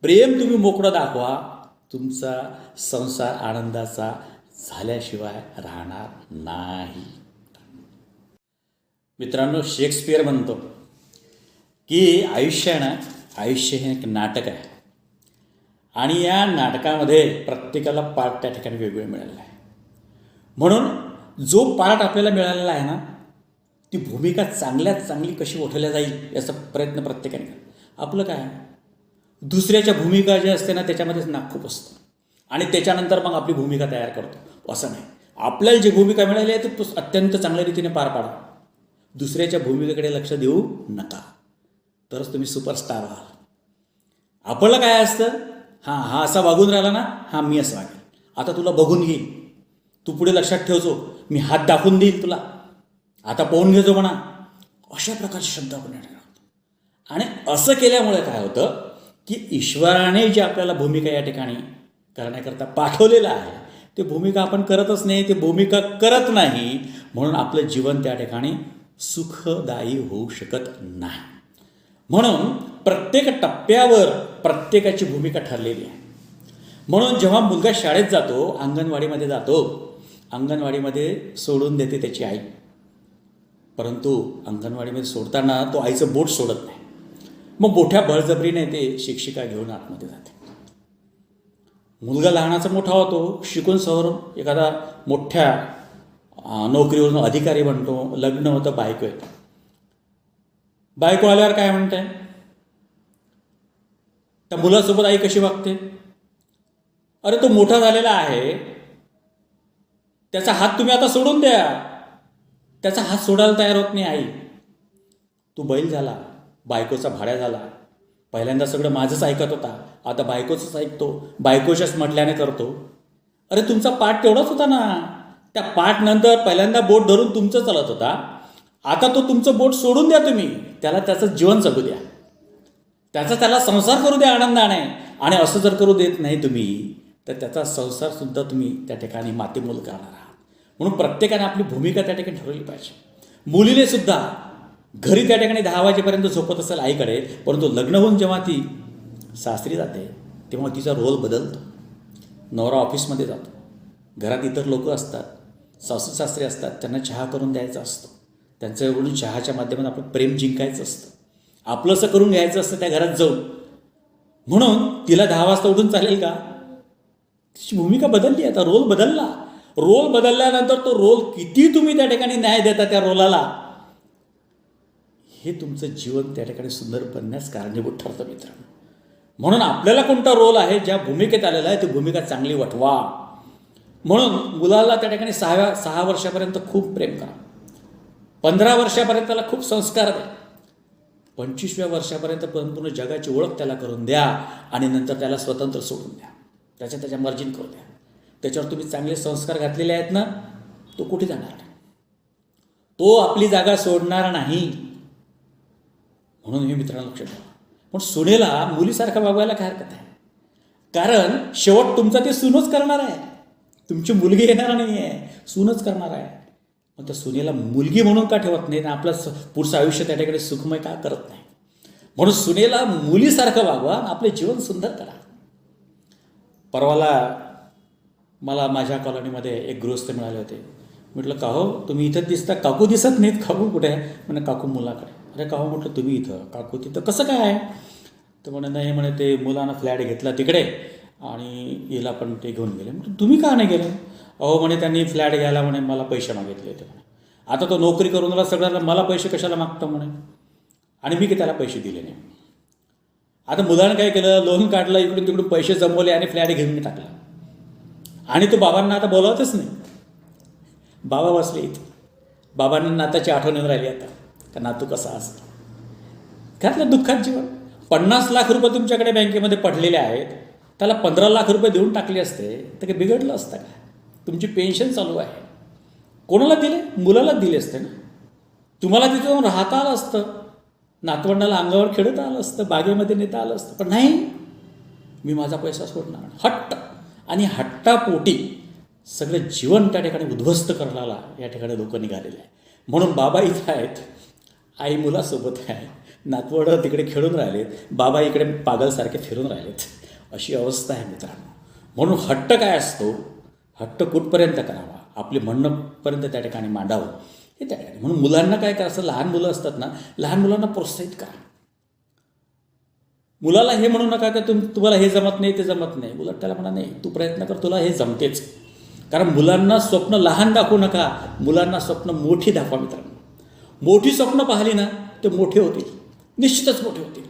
प्रेम तुम्ही मोकळं दाखवा, तुमचा संसार आनंदाचा झाल्याशिवाय राहणार नाही. मित्रांनो, शेक्सपियर म्हणतो की आयुष्य हे एक नाटक आहे आणि या नाटकामध्ये प्रत्येकाला पार्ट त्या ठिकाणी वेगवेगळे मिळालेला आहे. म्हणून जो पार्ट आपल्याला मिळालेला आहे ना, ती भूमिका चांगल्यात चांगली कशी ओढवल्या जाईल याचा प्रयत्न प्रत्येकाने करा. आपलं काय, दुसऱ्याच्या भूमिका जे असते ना त्याच्यामध्येच नाक खूप असतं आणि त्याच्यानंतर मग आपली भूमिका तयार करतो. असं नाही, आपल्याला जी भूमिका मिळाली आहे ती अत्यंत चांगल्या रीतीने पार पाडा. दुसऱ्याच्या भूमिकेकडे लक्ष देऊ नका, तरच तुम्ही सुपरस्टार व्हाल. आपल्याला काय असतं, हा असा वागून राहिला ना, मी असं वागेल, आता तुला बघून घेईन, तू पुढे लक्षात ठेवतो, मी हात दाखवून देईल तुला, आता पाहून घेतो म्हणा. अशा प्रकारचे शब्द आपण टाकतो. आणि असं केल्यामुळे काय होतं की ईश्वराने जी आपल्याला भूमिका या ठिकाणी करण्याकरता पाठवलेलं आहे ते भूमिका आपण करतच नाही, ते भूमिका करत नाही. म्हणून आपलं जीवन त्या ठिकाणी सुखदायी होऊ शकत नाही. म्हणून प्रत्येक टप्प्यावर प्रत्येकाची भूमिका ठरलेली आहे. म्हणून जेव्हा मुलगा शाळेत जातो, अंगणवाडीमध्ये जातो, अंगणवाडीमध्ये सोडून देते त्याची आई, परंतु अंगणवाडीमध्ये सोडताना तो आईचं बोट सोडत नाही. मग मोठ्या बळजबरीने ते शिक्षिका घेऊन आतमध्ये जाते. मुलगा लहानाचा मोठा होतो, शिकून सवरून एखादा मोठ्या नोकरीवरून अधिकारी बनतो, लग्न होतं, बायको येतं. बायको आल्यावर काय म्हणते, त्या मुलासोबत आई कशी वागते? अरे तो मोठा झालेला आहे, त्याचा हात तुम्ही आता सोडून द्या. त्याचा हात सोडायला तयार होत नाही आई. तू बैल झाला, बायकोचा भाड्या झाला. पहिल्यांदा सगळं माझंच ऐकत होता, आता बायकोचंच ऐकतो, बायकोच्याच म्हटल्याने करतो. अरे तुमचा पाठ तेवढाच होता ना. त्या पाठ नंतर पहिल्यांदा बोट धरून तुमचं चालत होता, आता तो तुमचं बोट सोडून द्या तुम्ही. त्याला त्याचं जीवन जगू द्या, त्याला संसार करू द्या आनंदाने. आणि असं जर करू देत नाही तुम्ही, तर त्याचा संसारसुद्धा तुम्ही त्या ठिकाणी मातीमोल करणार आहात. म्हणून प्रत्येकाने आपली भूमिका त्या ठिकाणी ठरवली पाहिजे. मुलीने सुद्धा घरी त्या ठिकाणी 10 वाजेपर्यंत झोपत असेल आईकडे, परंतु लग्न होऊन जेव्हा ती सासरी जाते तेव्हा तिचा रोल बदलतो. नवरा ऑफिसमध्ये जातो, घरात इतर लोक असतात, सासू सासरे असतात, त्यांना चहा करून द्यायचा असतो, त्यांच्याकडून चहाच्या माध्यमातून आपलं प्रेम जिंकायचं असतं, आपलंसं करून घ्यायचं असतं त्या घरात जाऊन. म्हणून तिला 10 वाजता उठून चालेल का? तिची भूमिका बदलली. आता रोल बदलला. रोल बदलल्यानंतर तो रोल किती तुम्ही त्या ठिकाणी न्याय देता त्या रोलाला, हे तुमचं जीवन त्या ठिकाणी सुंदर बनण्यास कारणीभूत ठरतं मित्रांनो. म्हणून आपल्याला कोणता रोल आहे, ज्या भूमिकेत आलेला आहे ती भूमिका चांगली वठवा. म्हणून मुलाला त्या ठिकाणी 6 वर्षापर्यंत खूप प्रेम करा, 15 वर्षापर्यंत त्याला खूप संस्कार द्या, 25व्या वर्षापर्यंत संपूर्ण जगाची ओळख त्याला करून द्या आणि नंतर त्याला स्वतंत्र सोडून द्या, त्याच्या मर्जीने करू द्या. त्याच्यावर तुम्ही चांगले संस्कार घातलेले आहेत ना, तो कुठे जाणार नाही, तो आपली जागा सोडणार नाही. म्हणून हे मित्रांनो लक्षात ठेवा. पण सुनेला मुलीसारखा वागवायला काय हरकत आहे? कारण शेवट तुमचा ते सूनच करणार आहे, तुमची मुलगी येणार नाही आहे, सूनच करणार आहे. मग त्या सुनेला मुलगी म्हणून का ठेवत नाही, आपलं पुढचं आयुष्य त्या ठिकाणी सुखमय का करत नाही? म्हणून सुनेला मुलीसारखं वागवा, आपले जीवन सुंदर करा. परवाला मला माझ्या कॉलनीमध्ये एक गृहस्थ मिळाले होते. म्हटलं का हो तुम्ही इथं दिसता, काकू दिसत नाहीत. काकू कुठे आहे? म्हणे काकू मुलाकडे. अरे का हो म्हटलं तुम्ही इथं, काकू तिथं, कसं काय आहे? तर म्हणे नाही, म्हणे ते मुलानं फ्लॅट घेतला तिकडे आणि हिला पण ते घेऊन गेले. म्हटलं तुम्ही का नाही गेले? अहो म्हणे त्यांनी फ्लॅट घ्यायला म्हणे मला पैसे मागितले होते म्हणे. आता तो नोकरी करून राहिला, सगळ्यांना मला पैसे कशाला मागतो म्हणे, आणि मी की त्याला पैसे दिले नाही. आता मुलानं काय केलं, लोन काढलं, इकडून तिकडून पैसे जमवले आणि फ्लॅट घेऊन टाकला. आणि तो बाबांना आता बोलावतच नाही. बाबा बसले इथे, बाबांना नाताची आठवण येऊन राहिली आता का नातू कसा असतो. घातलं दुःखात जीवन. 50 लाख रुपये तुमच्याकडे बँकेमध्ये पडलेले आहेत, त्याला 15 लाख रुपये देऊन टाकले असते तर काही बिघडलं असतं का? तुमची पेन्शन चालू आहे, कोणाला दिले? मुलाला दिले असते ना. तुम्हाला तिथे जाऊन राहता आलं असतं, नातवंडाला अंगावर खेळता आलं असतं, बागेमध्ये नेता आलं असतं. पण नाही, मी माझा पैसा सोडणार. हट्ट आणि हट्टापोटी सगळं जीवन त्या ठिकाणी उद्ध्वस्त करण्याला या ठिकाणी लोक निघालेले आहे. म्हणून बाबा इथे आहेत, आई मुलासोबत आहे, नातवंडं तिकडे खेळून राहिलेत, बाबा इकडे पागलसारखे फिरून राहिलेत. अशी अवस्था आहे मित्रांनो. म्हणून हट्ट काय असतो, हट्ट कुठपर्यंत करावा, आपले म्हणणंपर्यंत त्या ठिकाणी मांडावं हे त्या ठिकाणी. म्हणून मुलांना काय करायचं, लहान मुलं असतात ना, लहान मुलांना प्रोत्साहित करा. मुलाला हे म्हणू नका की तुम्हाला हे जमत नाही, ते जमत नाही. उलट त्याला म्हणा नाही, तू प्रयत्न कर, तुला हे जमतेच. कारण मुलांना स्वप्न लहान दाखवू नका, मुलांना स्वप्न मोठी दाखवा मित्रांनो. मोठी स्वप्न पाहिली ना ते मोठे होतील, निश्चितच मोठे होतील.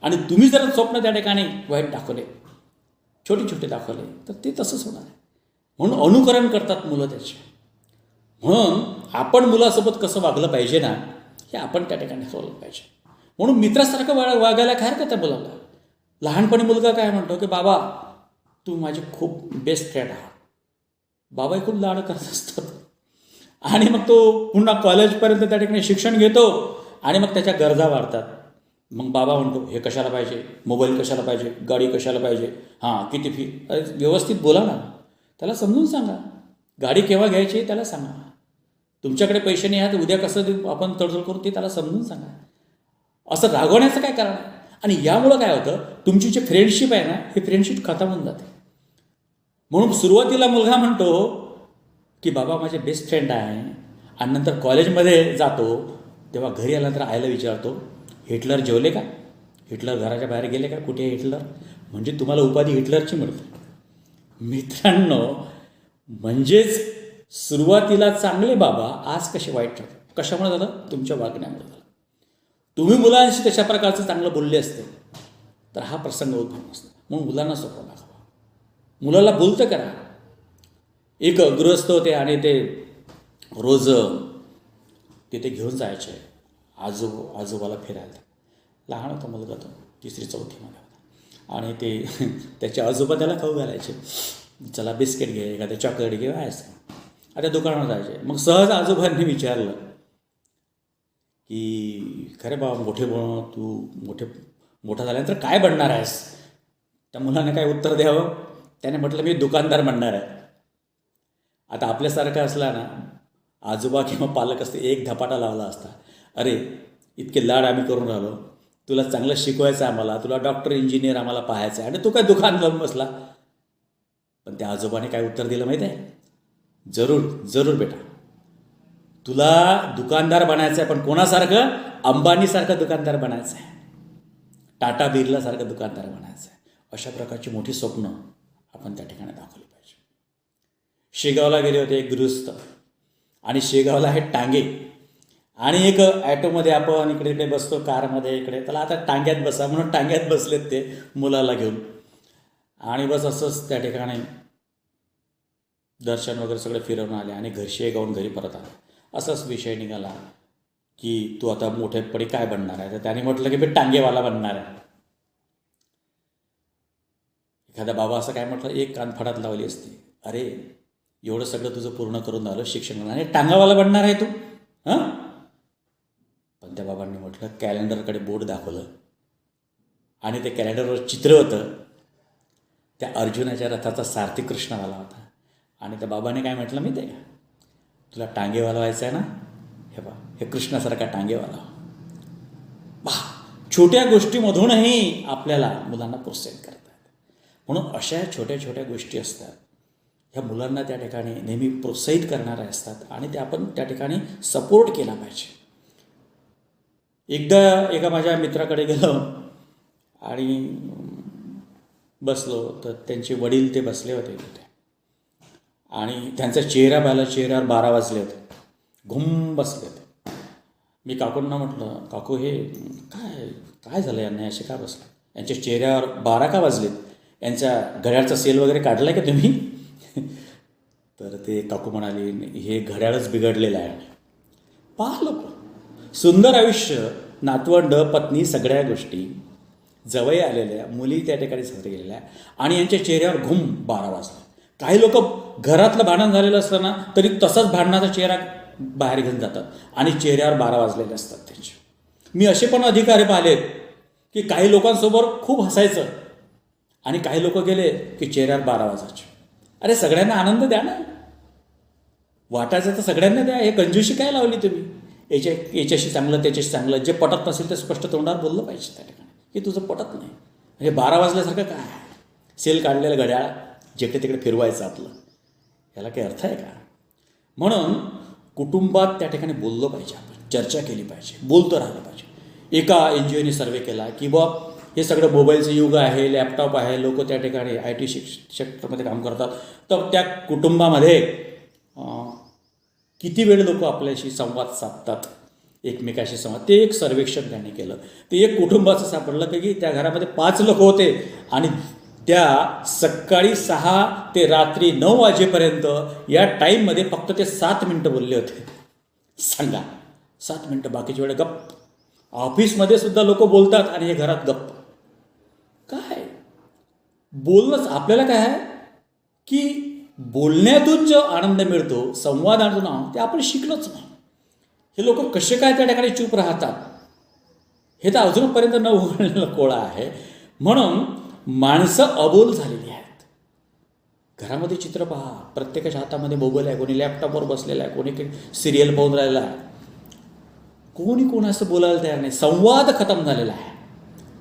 आणि तुम्ही जर स्वप्न त्या ठिकाणी वाईट दाखवले, छोटे छोटे दाखवले, तर ते तसंच होणार आहे. म्हणून अनुकरण करतात मुलं त्याचे. म्हणून आपण मुलासोबत कसं वागलं पाहिजे ना, हे आपण त्या ठिकाणी ठरवलं पाहिजे. म्हणून मित्रासारखं वागायला काय हरकत आहे मुलाला. लहानपणी मुलगा काय म्हणतो की बाबा तू माझे खूप बेस्ट फ्रेंड आहात. बाबाही खूप लाड करत असतात. आणि मग तो पुन्हा कॉलेजपर्यंत त्या ठिकाणी शिक्षण घेतो आणि मग त्याच्या गरजा वाढतात. मग बाबा म्हणतो हे कशाला पाहिजे, मोबाईल कशाला पाहिजे, गाडी कशाला पाहिजे, हां किती फी. व्यवस्थित बोला ना, त्याला समजून सांगा. गाडी केव्हा घ्यायची त्याला सांगा. तुमच्याकडे पैसे नाही आहेत, उद्या कसं देऊ आपण तडजोड करू ते त्याला समजून सांगा. असं रागवण्याचं काय कारण आहे? आणि यामुळं काय होतं, तुमची जी फ्रेंडशिप आहे ना, ही फ्रेंडशिप खतम होऊन जाते. म्हणून सुरुवातीला मुलगा म्हणतो की बाबा माझे बेस्ट फ्रेंड आहे, आणि नंतर कॉलेजमध्ये जातो तेव्हा घरी आल्यानंतर आईला विचारतो हिटलर जेवले का, हिटलर घराच्या बाहेर गेले का, कुठे हिटलर, म्हणजे तुम्हाला उपाधी हिटलरची मिळते. मित्रांनो, म्हणजेच सुरुवातीला चांगले बाबा आज कसे वाईट ठरतात. कशामुळे झालं? तुमच्या वागण्यामुळे झालं. तुम्ही मुलांशी तशा प्रकारचं चांगलं बोलले असते तर हा प्रसंग उद्भवला नसता. म्हणून मुलांना सोपं दाखवा, मुलाला बोलतं करा. एक गृहस्थ होते आणि ते रोज तिथे घेऊन जायचे आजोबाला फिरायला. लहान होता मुलगा, तो 3री-4थीमध्ये होता, आणि ते त्याचे आजोबा त्याला खाऊ घालायचे. चला बिस्किट घे, एखादं चॉकलेट घे, असं. आता दुकानावर जायचे. मग सहज आजोबांनी विचारलं की खरे बाबा तू मोठा झाल्यानंतर काय बनणार आहेस? त्या मुलाने काय उत्तर द्यावं? त्याने म्हटलं मी दुकानदार बनणार आहे. आता आपल्यासारखं असला ना आजोबा किंवा पालक असते, एक धपाटा लावला असता, अरे इतके लाड आम्ही करून राहिलो, तुला चांगलं शिकवायचं आम्हाला, तुला डॉक्टर इंजिनियर आम्हाला पाहायचं आहे, आणि तू काय दुकान लावून बसला. पण त्या आजोबाने काय उत्तर दिलं माहीत आहे? जरूर बेटा, तुला दुकानदार बनायचं आहे, पण कोणासारखं? अंबानीसारखं दुकानदार बनायचं आहे, टाटा बिर्लासारखं दुकानदार बनायचं आहे. अशा प्रकारची मोठी स्वप्न आपण त्या ठिकाणी दाखवली पाहिजे. शेगावला गेले होते एक गृहस्थ, आणि शेगावला आहे टांगे, आणि एक ॲटोमध्ये आपण इकडे इकडे बसतो, कारमध्ये इकडे, त्याला आता टांग्यात बसा म्हणून टांग्यात बसलेत ते मुलाला घेऊन. आणि बस असंच त्या ठिकाणी दर्शन वगैरे सगळे फिरवून आले आणि शेगावून घरी परत आले. असाच विषय निघाला की तू आता मोठेपणी काय बनणार आहे? तर त्याने म्हटलं की मी टांगेवाला बनणार आहे. एखादा बाबा असं काय म्हटलं, एक कान फडात लावली असती, अरे एवढं सगळं तुझं पूर्ण करून झालं शिक्षण, आणि टांगावाला बनणार आहे तू? हां. पण त्या बाबांनी म्हटलं, कॅलेंडरकडे बोर्ड दाखवलं, आणि ते कॅलेंडरवर चित्र होतं त्या अर्जुनाच्या रथाचा सारथी कृष्ण आला होता. आणि त्या बाबाने काय म्हटलं माहिती आहे का, तुला टांगेवाला व्हायचं आहे ना, हे बा हे कृष्णासारखा टांगेवाला. छोट्या गोष्टीमधूनही आपल्याला मुलांना प्रोत्साहित करतात. म्हणून अशा छोट्या छोट्या गोष्टी असतात, ह्या मुलांना त्या ठिकाणी नेहमी प्रोत्साहित करणाऱ्या असतात, आणि ते आपण त्या ठिकाणी सपोर्ट केला पाहिजे. एकदा एका माझ्या मित्राकडे गेलो आणि बसलो, तर त्यांचे वडील ते बसले होते तिथे, आणि त्यांचा चेहरा पाहिला, चेहऱ्यावर 12 वाजले होते, घुम बसले होते. मी काकूंना म्हटलं, काकू हे काय झालं, यांना असे का बसले, यांच्या चेहऱ्यावर 12 का वाजलेत, यांच्या घड्याळचा सेल वगैरे काढला आहे का तुम्ही? तर ते काकू म्हणाले, हे घड्याळच बिघडलेलं आहे. पहा लोक, सुंदर आयुष्य, नातवंड, पत्नी, सगळ्या गोष्टी, जवळ आलेल्या मुली त्या ठिकाणी साजरे गेलेल्या, आणि यांच्या चेहऱ्यावर घुम 12 वाजले. काही लोक घरातलं भांडण झालेलं असताना तरी तसाच भांडणाचा चेहरा बाहेर घेऊन जातात, आणि चेहऱ्यावर 12 वाजलेले असतात त्यांचे. मी असे पण अधिकारी पाहिलेत की काही लोकांसोबत खूप हसायचं, आणि काही लोक गेले की चेहऱ्यावर 12 वाजायचे. अरे सगळ्यांना आनंद द्या ना, वाटायचं तर सगळ्यांना द्या. हे कंजूशी काय लावली तुम्ही? याच्याशी चांगलं, त्याच्याशी चांगलं, जे पटत नसेल ते स्पष्ट तोंडावर बोललं पाहिजे त्या ठिकाणी की तुझं पटत नाही. म्हणजे 12 वाजल्यासारखं काय, सेल काढलेलं घड्याळ जिकडे तिकडे फिरवायचं आपलं, याला काही अर्थ आहे का? म्हणून कुटुंबात त्या ठिकाणी बोललं पाहिजे, आपण चर्चा केली पाहिजे, बोलतं राहिलं पाहिजे. एका NGOने सर्वे केला की बा हे सगळं मोबाईलचं युग आहे, लॅपटॉप आहे, लोक त्या ठिकाणी IT सेक्टरमध्ये काम करतात, तर त्या कुटुंबामध्ये किती वेळ लोक आपल्याशी संवाद साधतात, एकमेकाशी संवाद, ते एक सर्वेक्षण त्यांनी केलं. ते एक कुटुंबाचं सापडलं की त्या घरामध्ये 5 लोक होते, आणि त्या सकाळी 6 ते रात्री 9 वाजेपर्यंत या टाईममध्ये फक्त ते 7 मिनटं बोलले होते. सांगा, 7 मिनटं, बाकीच्या वेळ गप्प. ऑफिसमध्ये सुद्धा लोक बोलतात आणि हे घरात गप्प. काय बोलणंच आपल्याला काय आहे की बोलण्यातून जो आनंद मिळतो, संवादातून, ते आपण शिकलोच नाही. हे लोक कसे काय त्या ठिकाणी चूप राहतात, हे तर अजूनपर्यंत न उघडलेलं कोळा आहे. म्हणून माणसं अबोल झालेली आहेत. घरामध्ये चित्र पहा, प्रत्येकाच्या हातामध्ये मोबाईल आहे, कोणी लॅपटॉपवर बसलेला आहे, कोणी सिरियल पाहून राहिला आहे, कोणी कोणाचं बोलायला तयार नाही. संवाद खतम झालेला आहे.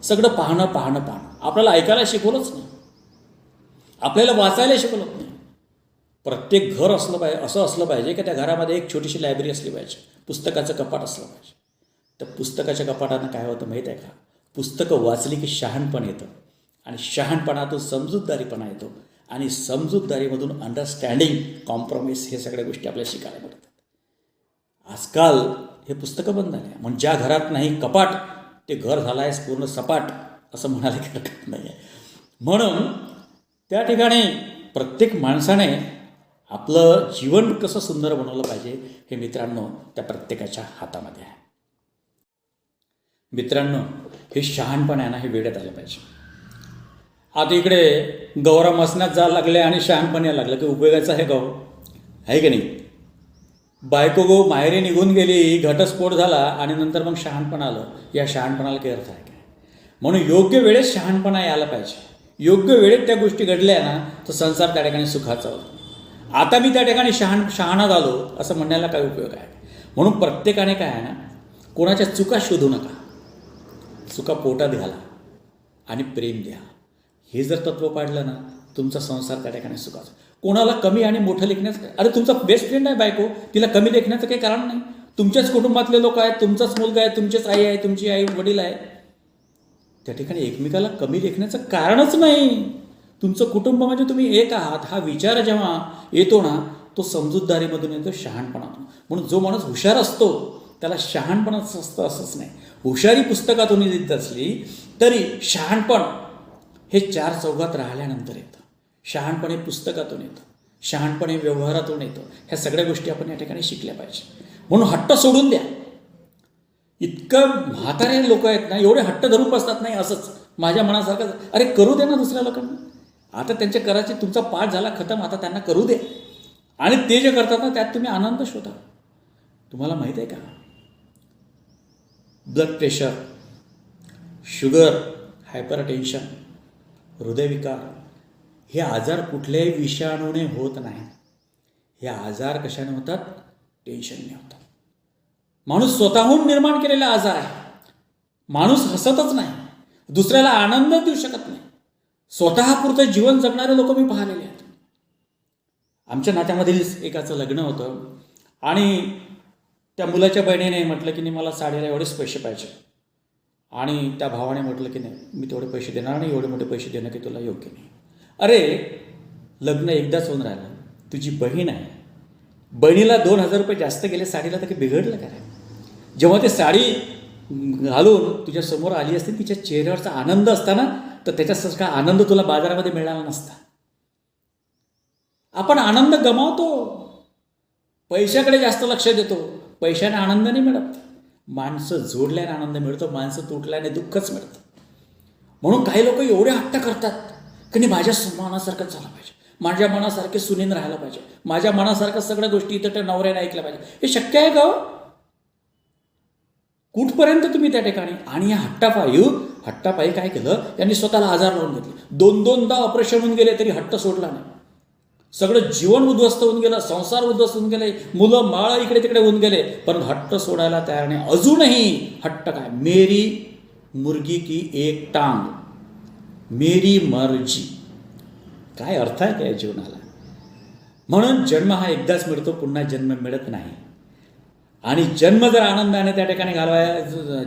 सगळं पाहणं. आपल्याला ऐकायला शिकवलंच नाही, आपल्याला वाचायला शिकवलं नाही. प्रत्येक घर असं असलं पाहिजे की त्या घरामध्ये एक छोटीशी लायब्ररी असली पाहिजे, पुस्तकाचं कपाट असलं पाहिजे. तर पुस्तकाच्या कपाटानं काय होतं माहीत आहे का? पुस्तकं वाचली की शहाणपण येतं, आणि शहाणपणातून समजूतदारीपणा येतो, आणि समजूतदारीमधून अंडरस्टँडिंग, कॉम्प्रोमाइज, हे सगळ्या गोष्टी आपल्याला शिकायला मिळतात. आजकाल हे पुस्तकं बंद झाले. म्हणजे ज्या घरात नाही कपाट ते घर झालं आहे पूर्ण सपाट, असं म्हणायला काही हरकत नाही आहे. म्हणून त्या ठिकाणी प्रत्येक माणसाने आपलं जीवन कसं सुंदर बनवलं पाहिजे हे मित्रांनो त्या प्रत्येकाच्या हातामध्ये आहे. मित्रांनो, हे शहाणपण आहे ना, हे वेड्यात आलं पाहिजे. आता इकडे गौरा मसनात जायला लागले आणि शहाणपण यायला लागलं की उपयोगाचं आहे गौ, आहे की नाही? बायको गो माहेरी निघून गेली, घटस्फोट झाला आणि नंतर मग शहाणपण आलं. या शहाणपणाला काही अर्थ आहे काय? म्हणून योग्य वेळेत शहाणपणा यायला पाहिजे. योग्य वेळेत त्या गोष्टी घडल्या ना तर संसार त्या ठिकाणी सुखाचा होतो. आता मी त्या ठिकाणी शहाणा झालो असं म्हणण्याला काय उपयोग आहे? म्हणून प्रत्येकाने काय आहे ना, कोणाच्या चुका शोधू नका, चुका पोटात घाला आणि प्रेम द्या. हे जर तत्त्व पाडलं ना, तुमचा संसार त्या ठिकाणी सुखाचा. कोणाला कमी आणि मोठं लेखण्याचं, अरे तुमचा बेस्ट फ्रेंड आहे बायको, तिला कमी लेखण्याचं काही कारण नाही. तुमच्याच कुटुंबातले लोक आहेत, तुमचाच मुलगा आहे, तुमचीच आई आहे, तुमची आई वडील आहे. त्या ठिकाणी एकमेकाला कमी लेखण्याचं कारणच नाही. तुमचं कुटुंब म्हणजे तुम्ही एक आहात, हा विचार जेव्हा येतो ना तो समजूतदारीमधून येतो, शहाणपणातून. म्हणून जो माणूस हुशार असतो त्याला शहाणपणच असतं असंच नाही. हुशारी पुस्तकातून येत असली तरी शहाणपण हे चार चौघात राहिल्यानंतर येतं. शहाणपण हे पुस्तकातून येतं, शहाणपण हे व्यवहारातून येतं. ह्या सगळ्या गोष्टी आपण या ठिकाणी शिकल्या पाहिजे. म्हणून हट्ट सोडून द्या. इतकं म्हातारे लोक आहेत ना, एवढे हट्ट धरून बसतात, नाही असंच माझ्या मनासारखं. अरे करू दे ना दुसऱ्या लोकांना. आता त्यांच्या करायचे तुमचा पाठ झाला खतम, आता त्यांना करू दे. आणि ते जे करतात ना त्यात तुम्ही आनंद शोधा. तुम्हाला माहीत आहे का, blood pressure, sugar, hyper tension, हृदयविकार हे आजार कुठल्याही विषाणूने होत नाही. हे आजार कशाने होतात? टेन्शनने होतात. माणूस स्वतःहून निर्माण केलेला आजार आहे. माणूस हसतच नाही, दुसऱ्याला आनंद देऊ शकत नाही. स्वतःपुरतं जीवन जगणारे लोक मी पाहिलेले आहेत. आमच्या नात्यामधील एकाचं लग्न होतं आणि त्या मुलाच्या बहिणीने म्हटलं की नाही मला साडीला एवढेच पैसे पाहिजे, आणि त्या भावाने म्हटलं की नाही मी तेवढे पैसे देणार नाही, एवढे मोठे पैसे देणं की तुला योग्य नाही. अरे लग्न एकदाच होऊन राहिलं, तुझी बहीण आहे, बहिणीला 2,000 रुपये जास्त गेले साडीला तर काही बिघडलं काय? जेव्हा ते साडी घालून तुझ्या समोर आली असते, तिच्या चेहऱ्यावरचा आनंद असताना तर त्याच्यासारखा आनंद तुला बाजारामध्ये मिळाला नसता. आपण आनंद गमावतो, पैशाकडे जास्त लक्ष देतो. पैशाने आनंद नाही मिळत. माणसं जोडल्याने आनंद मिळतो, माणसं तुटल्याने दुःखच मिळतं. म्हणून काही लोक एवढे हट्ट करतात की नाही माझ्या मनासारखंच झालं पाहिजे, माझ्या मनासारखे सुनीन राहायला पाहिजे, माझ्या मनासारखं सगळ्या गोष्टी इथं त्या नवऱ्याने ऐकल्या पाहिजे. हे शक्य आहे का? कुठपर्यंत तुम्ही त्या ठिकाणी? आणि या हट्टापायी काय केलं, यांनी स्वतःला आजार लावून घेतले. 2-2दा ऑपरेशन होऊन गेले तरी हट्ट सोडला नाही. सगळं जीवन उद्ध्वस्त होऊन गेलं, संसार उद्ध्वस्त होऊन गेले, मुलं माळ इकडे तिकडे होऊन गेले, पण हट्ट सोडायला तयार नाही. अजूनही हट्ट काय? मेरी मुर्गी की एक टांग, मेरी मर्जी. काय अर्थ आहे त्या जीवनाला? म्हणून जन्म हा एकदाच मिळतो, पुन्हा जन्म मिळत नाही. आणि जन्म जर आनंदाने त्या ठिकाणी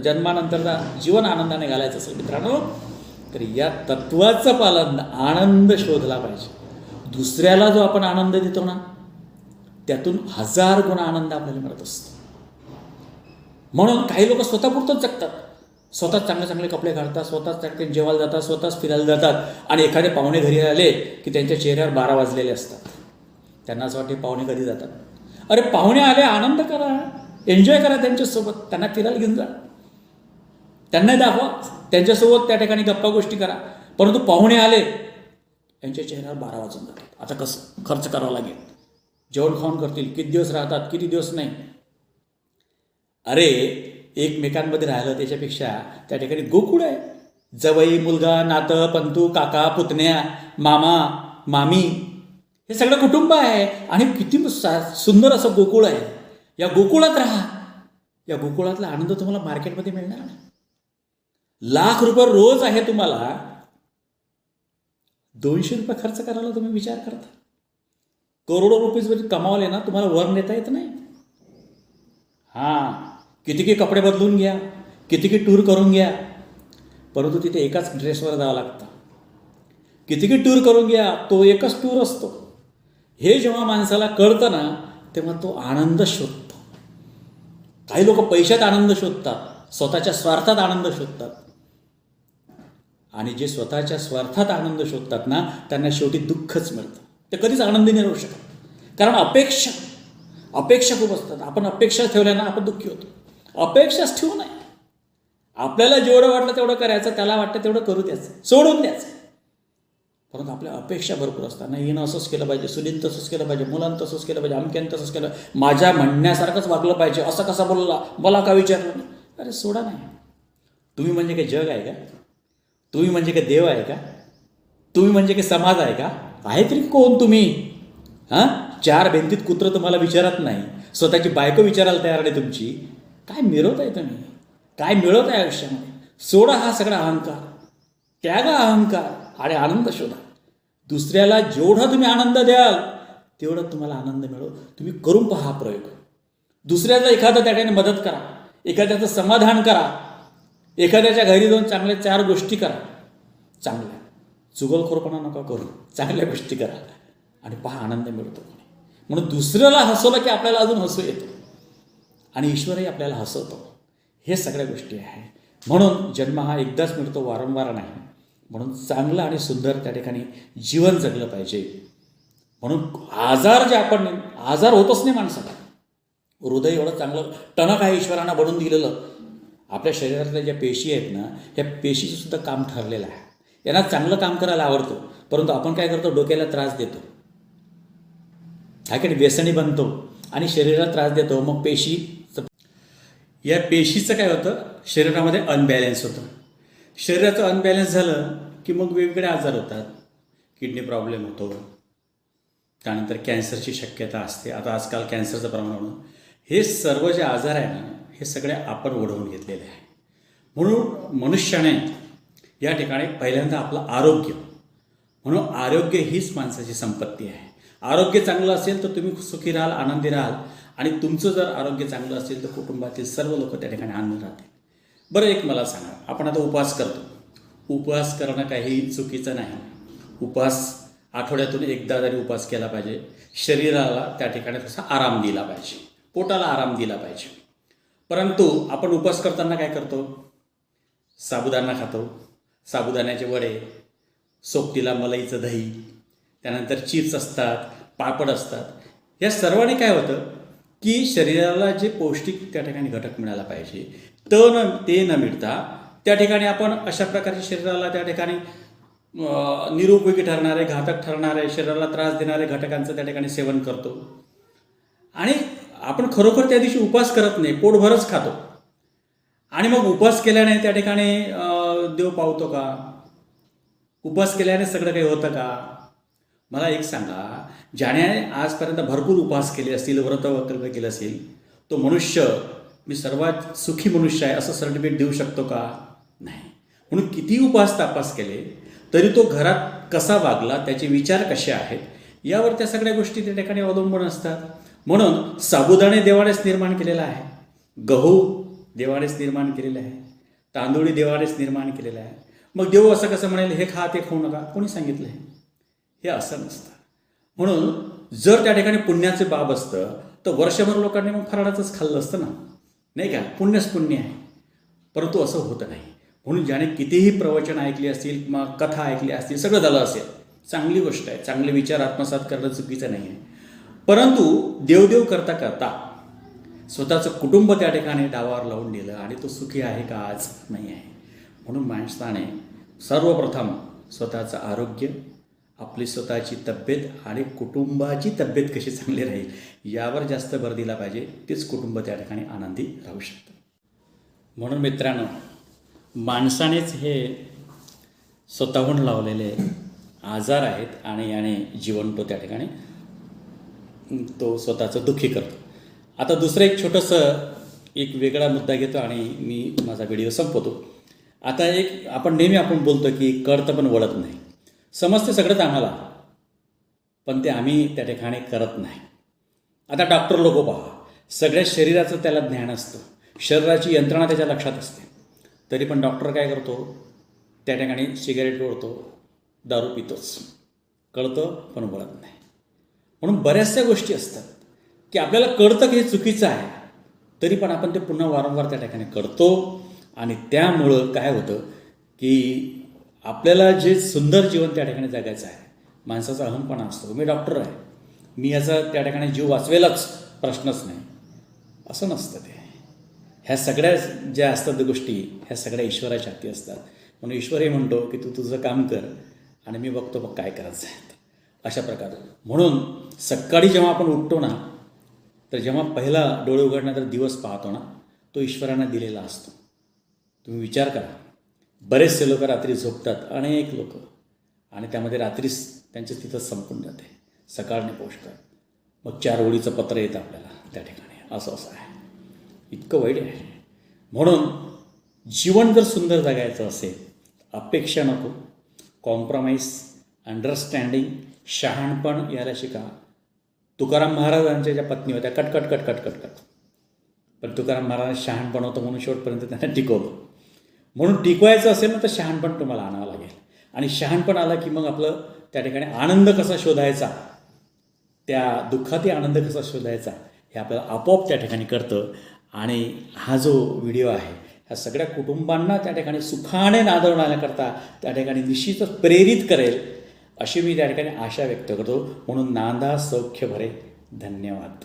जन्मानंतरचा जीवन आनंदाने घालायचं असेल मित्रांनो, तर या तत्वाचं पालन, आनंद शोधला पाहिजे. दुसऱ्याला जो आपण आनंद देतो ना त्यातून 1000 गुण आनंद आपल्याला मिळत असतो. म्हणून काही लोक स्वतःपुरतंच जगतात, स्वतःच चांगले चांगले कपडे घालतात, स्वतःच चांगले जेवायला जातात, स्वतःच फिरायला जातात, आणि एखादे पाहुणे घरी आले की त्यांच्या चेहऱ्यावर 12 वाजलेले असतात. त्यांना असं वाटते पाहुणे कधी जातात. अरे पाहुणे आले, आनंद करा, एन्जॉय करा त्यांच्यासोबत, त्यांना फिरायला घेऊन जा, त्यांना दाखवा, त्यांच्यासोबत त्या ठिकाणी गप्पा गोष्टी करा. परंतु पाहुणे आले यांच्या चेहऱ्यावर 12 वाजून जातात. आता कसं खर्च करावा लागेल, जेवण खाऊन करतील, किती दिवस राहतात किती दिवस नाही. अरे एकमेकांमध्ये राहिलं त्याच्यापेक्षा त्या ठिकाणी गोकुळ आहे. जवई, मुलगा, नातं, पंतू, काका, पुतण्या, मामा, मामी, हे सगळं कुटुंब आहे आणि किती सुंदर असं गोकुळ आहे. या गोकुळात राहा. या गोकुळातला आनंद तुम्हाला मार्केटमध्ये मिळणार नाही. ₹1,00,000 रोज आहे तुम्हाला, ₹200 खर्च करायला तुम्ही विचार करता. करोडो रुपीज जरी कमावले ना, तुम्हाला वर नेता येत नाही. हां, किती कपडे बदलून घ्या, किती टूर करून घ्या, परंतु तिथे एकाच ड्रेसवर जावं लागतं. किती टूर करून घ्या, तो एकच टूर असतो. हे जेव्हा माणसाला कळतं ना, तेव्हा तो आनंद शोधतो. काही लोक पैशात आनंद शोधतात, स्वतःच्या स्वार्थात आनंद शोधतात. आणि जे स्वतःच्या स्वार्थात आनंद शोधतात ना, त्यांना शेवटी दुःखच मिळतं. ते कधीच आनंदी नाही राहू शकत. कारण अपेक्षा खूप असतात. आपण अपेक्षा ठेवल्या ना, आपण दुःखी होतो. अपेक्षाच ठेवू नये. आपल्याला जेवढं वाटलं तेवढं करायचं, त्याला वाटतं तेवढं करू द्यायचं, सोडून द्यायचं. परंतु आपल्या अपेक्षा भरपूर असतात. नाही, हिनं असंच केलं पाहिजे, सुनील तसंच केलं पाहिजे, मुलांना तसंच केलं पाहिजे, अमक्यानं तसंच केलं, माझ्या म्हणण्यासारखंच वागलं पाहिजे, असं कसा बोलला, मला का विचारलं नाही. अरे सोडा नाही. तुम्ही म्हणजे काही जग आहे का? तुम्ही म्हणजे काही देव आहे का? तुम्ही म्हणजे काही समाज आहे का? आहे तरी कोण तुम्ही? हां, 4 भिंतीत कुत्रं तुम्हाला विचारत नाही, स्वतःची बायको विचारायला तयार नाही तुमची. काय मिळवत आहे तुम्ही? काय मिळवत आहे आयुष्यामध्ये? सोडा हा सगळा अहंकार, त्यागा अहंकार आणि आनंद शोधा. दुसऱ्याला जेवढा तुम्ही आनंद द्याल तेवढं तुम्हाला आनंद मिळो. तुम्ही करून पहा हा प्रयोग. दुसऱ्याचा एखादा त्या ठिकाणी मदत करा, एखाद्याचं समाधान करा, एखाद्याच्या घरी जाऊन चांगल्या 4 गोष्टी करा. चांगल्या चुगलखोरपणा नका करू, चांगल्या गोष्टी करा आणि पहा आनंद मिळतो. म्हणून दुसऱ्याला हसवलं की आपल्याला अजून हसू येतं आणि ईश्वरही आपल्याला हसवतो. हे सगळ्या गोष्टी आहे. म्हणून जन्म हा एकदाच मिळतो, वारंवार नाही. म्हणून चांगलं आणि सुंदर त्या ठिकाणी जीवन जगलं पाहिजे. म्हणून आजार होतच नाही माणसाला. हृदय एवढं चांगलं टणक आहे ईश्वरानं बनवून दिलेलं. आपल्या शरीरातल्या ज्या पेशी आहेत ना, ह्या पेशीचं सुद्धा काम ठरलेलं आहे. यांना चांगलं काम करायला आवडतं, परंतु आपण काय करतो, डोक्याला त्रास देतो, काय व्यसनी बनतो आणि शरीराला त्रास देतो. मग या पेशीचं काय होतं, शरीरामध्ये अनबॅलेन्स होतं. शरीराचं अनबॅलेन्स झालं की मग वेगवेगळे आजार होतात. किडनी प्रॉब्लेम होतो, त्यानंतर कॅन्सरची शक्यता असते. आता आजकाल कॅन्सरचं प्रमाण, हे सर्व जे आजार आहे ना, हे सगळे आपण ओढवून घेतलेले आहे. म्हणून मनुष्याने या ठिकाणी पहिल्यांदा आपलं आरोग्य, म्हणून आरोग्य हीच माणसाची संपत्ती आहे. आरोग्य चांगलं असेल तर तुम्ही सुखी राहाल, आनंदी राहाल. आणि तुमचं जर आरोग्य चांगलं असेल तर कुटुंबातील सर्व लोक त्या ठिकाणी आनंद राहतील. बरं, एक मला सांगा, आपण आता उपवास करतो. उपवास करणं काही चुकीचं नाही. उपवास आठवड्यातून एकदा जरी उपवास केला पाहिजे. शरीराला त्या ठिकाणी तसा आराम दिला पाहिजे, पोटाला आराम दिला पाहिजे. परंतु आपण उपवास करताना काय करतो, साबुदाणा खातो, साबुदाण्याचे वडे, सोबतीला मलईचं दही, त्यानंतर चिप्स असतात, पापड असतात. या सर्वांनी काय होतं की शरीराला जे पौष्टिक त्या ठिकाणी घटक मिळाला पाहिजे ते न मिळता त्या ठिकाणी आपण अशा प्रकारचे शरीराला त्या ठिकाणी निरुपयोगी ठरणारे, घातक ठरणारे, शरीराला त्रास देणारे घटकांचं त्या ठिकाणी सेवन करतो. आणि आपण खरोखर त्या दिवशी उपवास करत नाही, पोटभरच खातो. आणि मग उपवास केल्याने त्या ठिकाणी देव पावतो का? उपवास केल्याने सगळं काही होतं का? मला एक सांगा, ज्याने आजपर्यंत भरपूर उपवास केले असतील, व्रतवक्तव्य केलं असेल, तो मनुष्य मी सर्वात सुखी मनुष्य आहे असं सर्टिफिकेट देऊ शकतो का? नाही. म्हणून किती उपवास तापास केले तरी तो घरात कसा वागला, त्याचे विचार कसे आहेत, यावर त्या सगळ्या गोष्टी त्या ठिकाणी अवलंबून असतात. म्हणून साबुदाणे देवानेच निर्माण केलेला आहे, गहू देवानेच निर्माण केलेला आहे, तांदूळी देवानेच निर्माण केलेला आहे. मग देव असं कसं म्हणेल हे खा ते खाऊ नका? कोणी सांगितलं आहे? हे असं नसतं. म्हणून जर त्या ठिकाणी पुण्याचे बाब असतं तर वर्षभर लोकांनी मग फराळाचंच खाल्लं असतं ना, नाही का? पुण्यच पुण्य आहे. परंतु असं होतं नाही. म्हणून ज्याने कितीही प्रवचन ऐकली असतील किंवा कथा ऐकली असतील, सगळं झालं असेल, चांगली गोष्ट आहे, चांगले विचार आत्मसात करणं चुकीचं नाही आहे. परंतु देवदेव करता करता स्वतःचं कुटुंब त्या ठिकाणी डावावर लावून दिलं आणि तो सुखी आहे का? आज नाही आहे. म्हणून माणसाने सर्वप्रथम स्वतःचं आरोग्य, आपली स्वतःची तब्येत आणि कुटुंबाची तब्येत कशी चांगली राहील यावर जास्त भर दिला पाहिजे. तेच कुटुंब त्या ठिकाणी आनंदी राहू शकतं. म्हणून मित्रांनो, माणसानेच हे स्वतःहून लावलेले आजार आहेत आणि याने जीवन तो त्या ठिकाणी तो स्वतःचं दुःखी करतो. आता दुसरं एक छोटंसं एक वेगळा मुद्दा घेतो आणि मी माझा व्हिडिओ संपवतो. आता एक आपण बोलतो की कळतं पण वळत नाही. समजते सगळंच आम्हाला, पण ते आम्ही त्या ठिकाणी करत नाही. आता डॉक्टर लोक पहा, सगळ्या शरीराचं त्याला ज्ञान असतं, शरीराची यंत्रणा त्याच्या लक्षात असते, तरी पण डॉक्टर काय करतो, त्या ठिकाणी सिगारेट ओढतो, दारू पितोच. कळतं पण वळत नाही. म्हणून बऱ्याचशा गोष्टी असतात की आपल्याला कळतं की हे चुकीचं आहे, तरी पण आपण ते पुन्हा वारंवार त्या ठिकाणी करतो. आणि त्यामुळं काय होतं की आपल्याला जे सुंदर जीवन त्या ठिकाणी जगायचं आहे, माणसाचा अहमपणा असतो, मी डॉक्टर आहे, मी याचा त्या ठिकाणी जीव वाचवेलाच, प्रश्नच नाही, असं नसतं ते. ह्या सगळ्या ज्या असतात गोष्टी, ह्या सगळ्या ईश्वराच्या हाती असतात. म्हणून ईश्वरही म्हणतो की तू तुझं काम कर आणि मी बघतो मग काय करायचं आहे, अशा प्रकारे. म्हणून सकाळी जेव्हा आपण उठतो ना, तर जेव्हा पहिला डोळे उघडण्याचा दिवस पाहतो ना, तो ईश्वरानं दिलेला असतो. तुम्ही विचार करा, बरेचसे लोक रात्री झोपतात, अनेक लोक, आणि त्यामध्ये रात्रीच त्यांचं तिथं संपून जाते, सकाळने पोचतात. मग 4 ओळीचं पत्र येतं आपल्याला त्या ठिकाणी, असं आहे, इतकं वाईट आहे. म्हणून जीवन जर सुंदर जगायचं असेल, अपेक्षा नको, कॉम्प्रोमाइज, अंडरस्टँडिंग, शहाणपण यायला शिका. तुकाराम महाराजांच्या ज्या पत्नी होत्या, कट, पण तुकाराम महाराज शहाणपण होतं म्हणून शेवटपर्यंत त्यांना टिकवलं. म्हणून टिकवायचं असेल ना, तर शहाणपण तुम्हाला आणावं लागेल. आणि शहाणपण आलं की मग आपलं त्या ठिकाणी आनंद कसा शोधायचा, त्या दुःखातही आनंद कसा शोधायचा, हे आपल्याला आपोआप त्या ठिकाणी कळतं. आणि हा जो व्हिडिओ आहे, ह्या सगळ्या कुटुंबांना त्या ठिकाणी सुखाने नांदवण्याकरता त्या ठिकाणी निश्चितच प्रेरित करेल, अशी मी त्या ठिकाणी आशा व्यक्त करतो. म्हणून नांदा सौख्य भरे. धन्यवाद.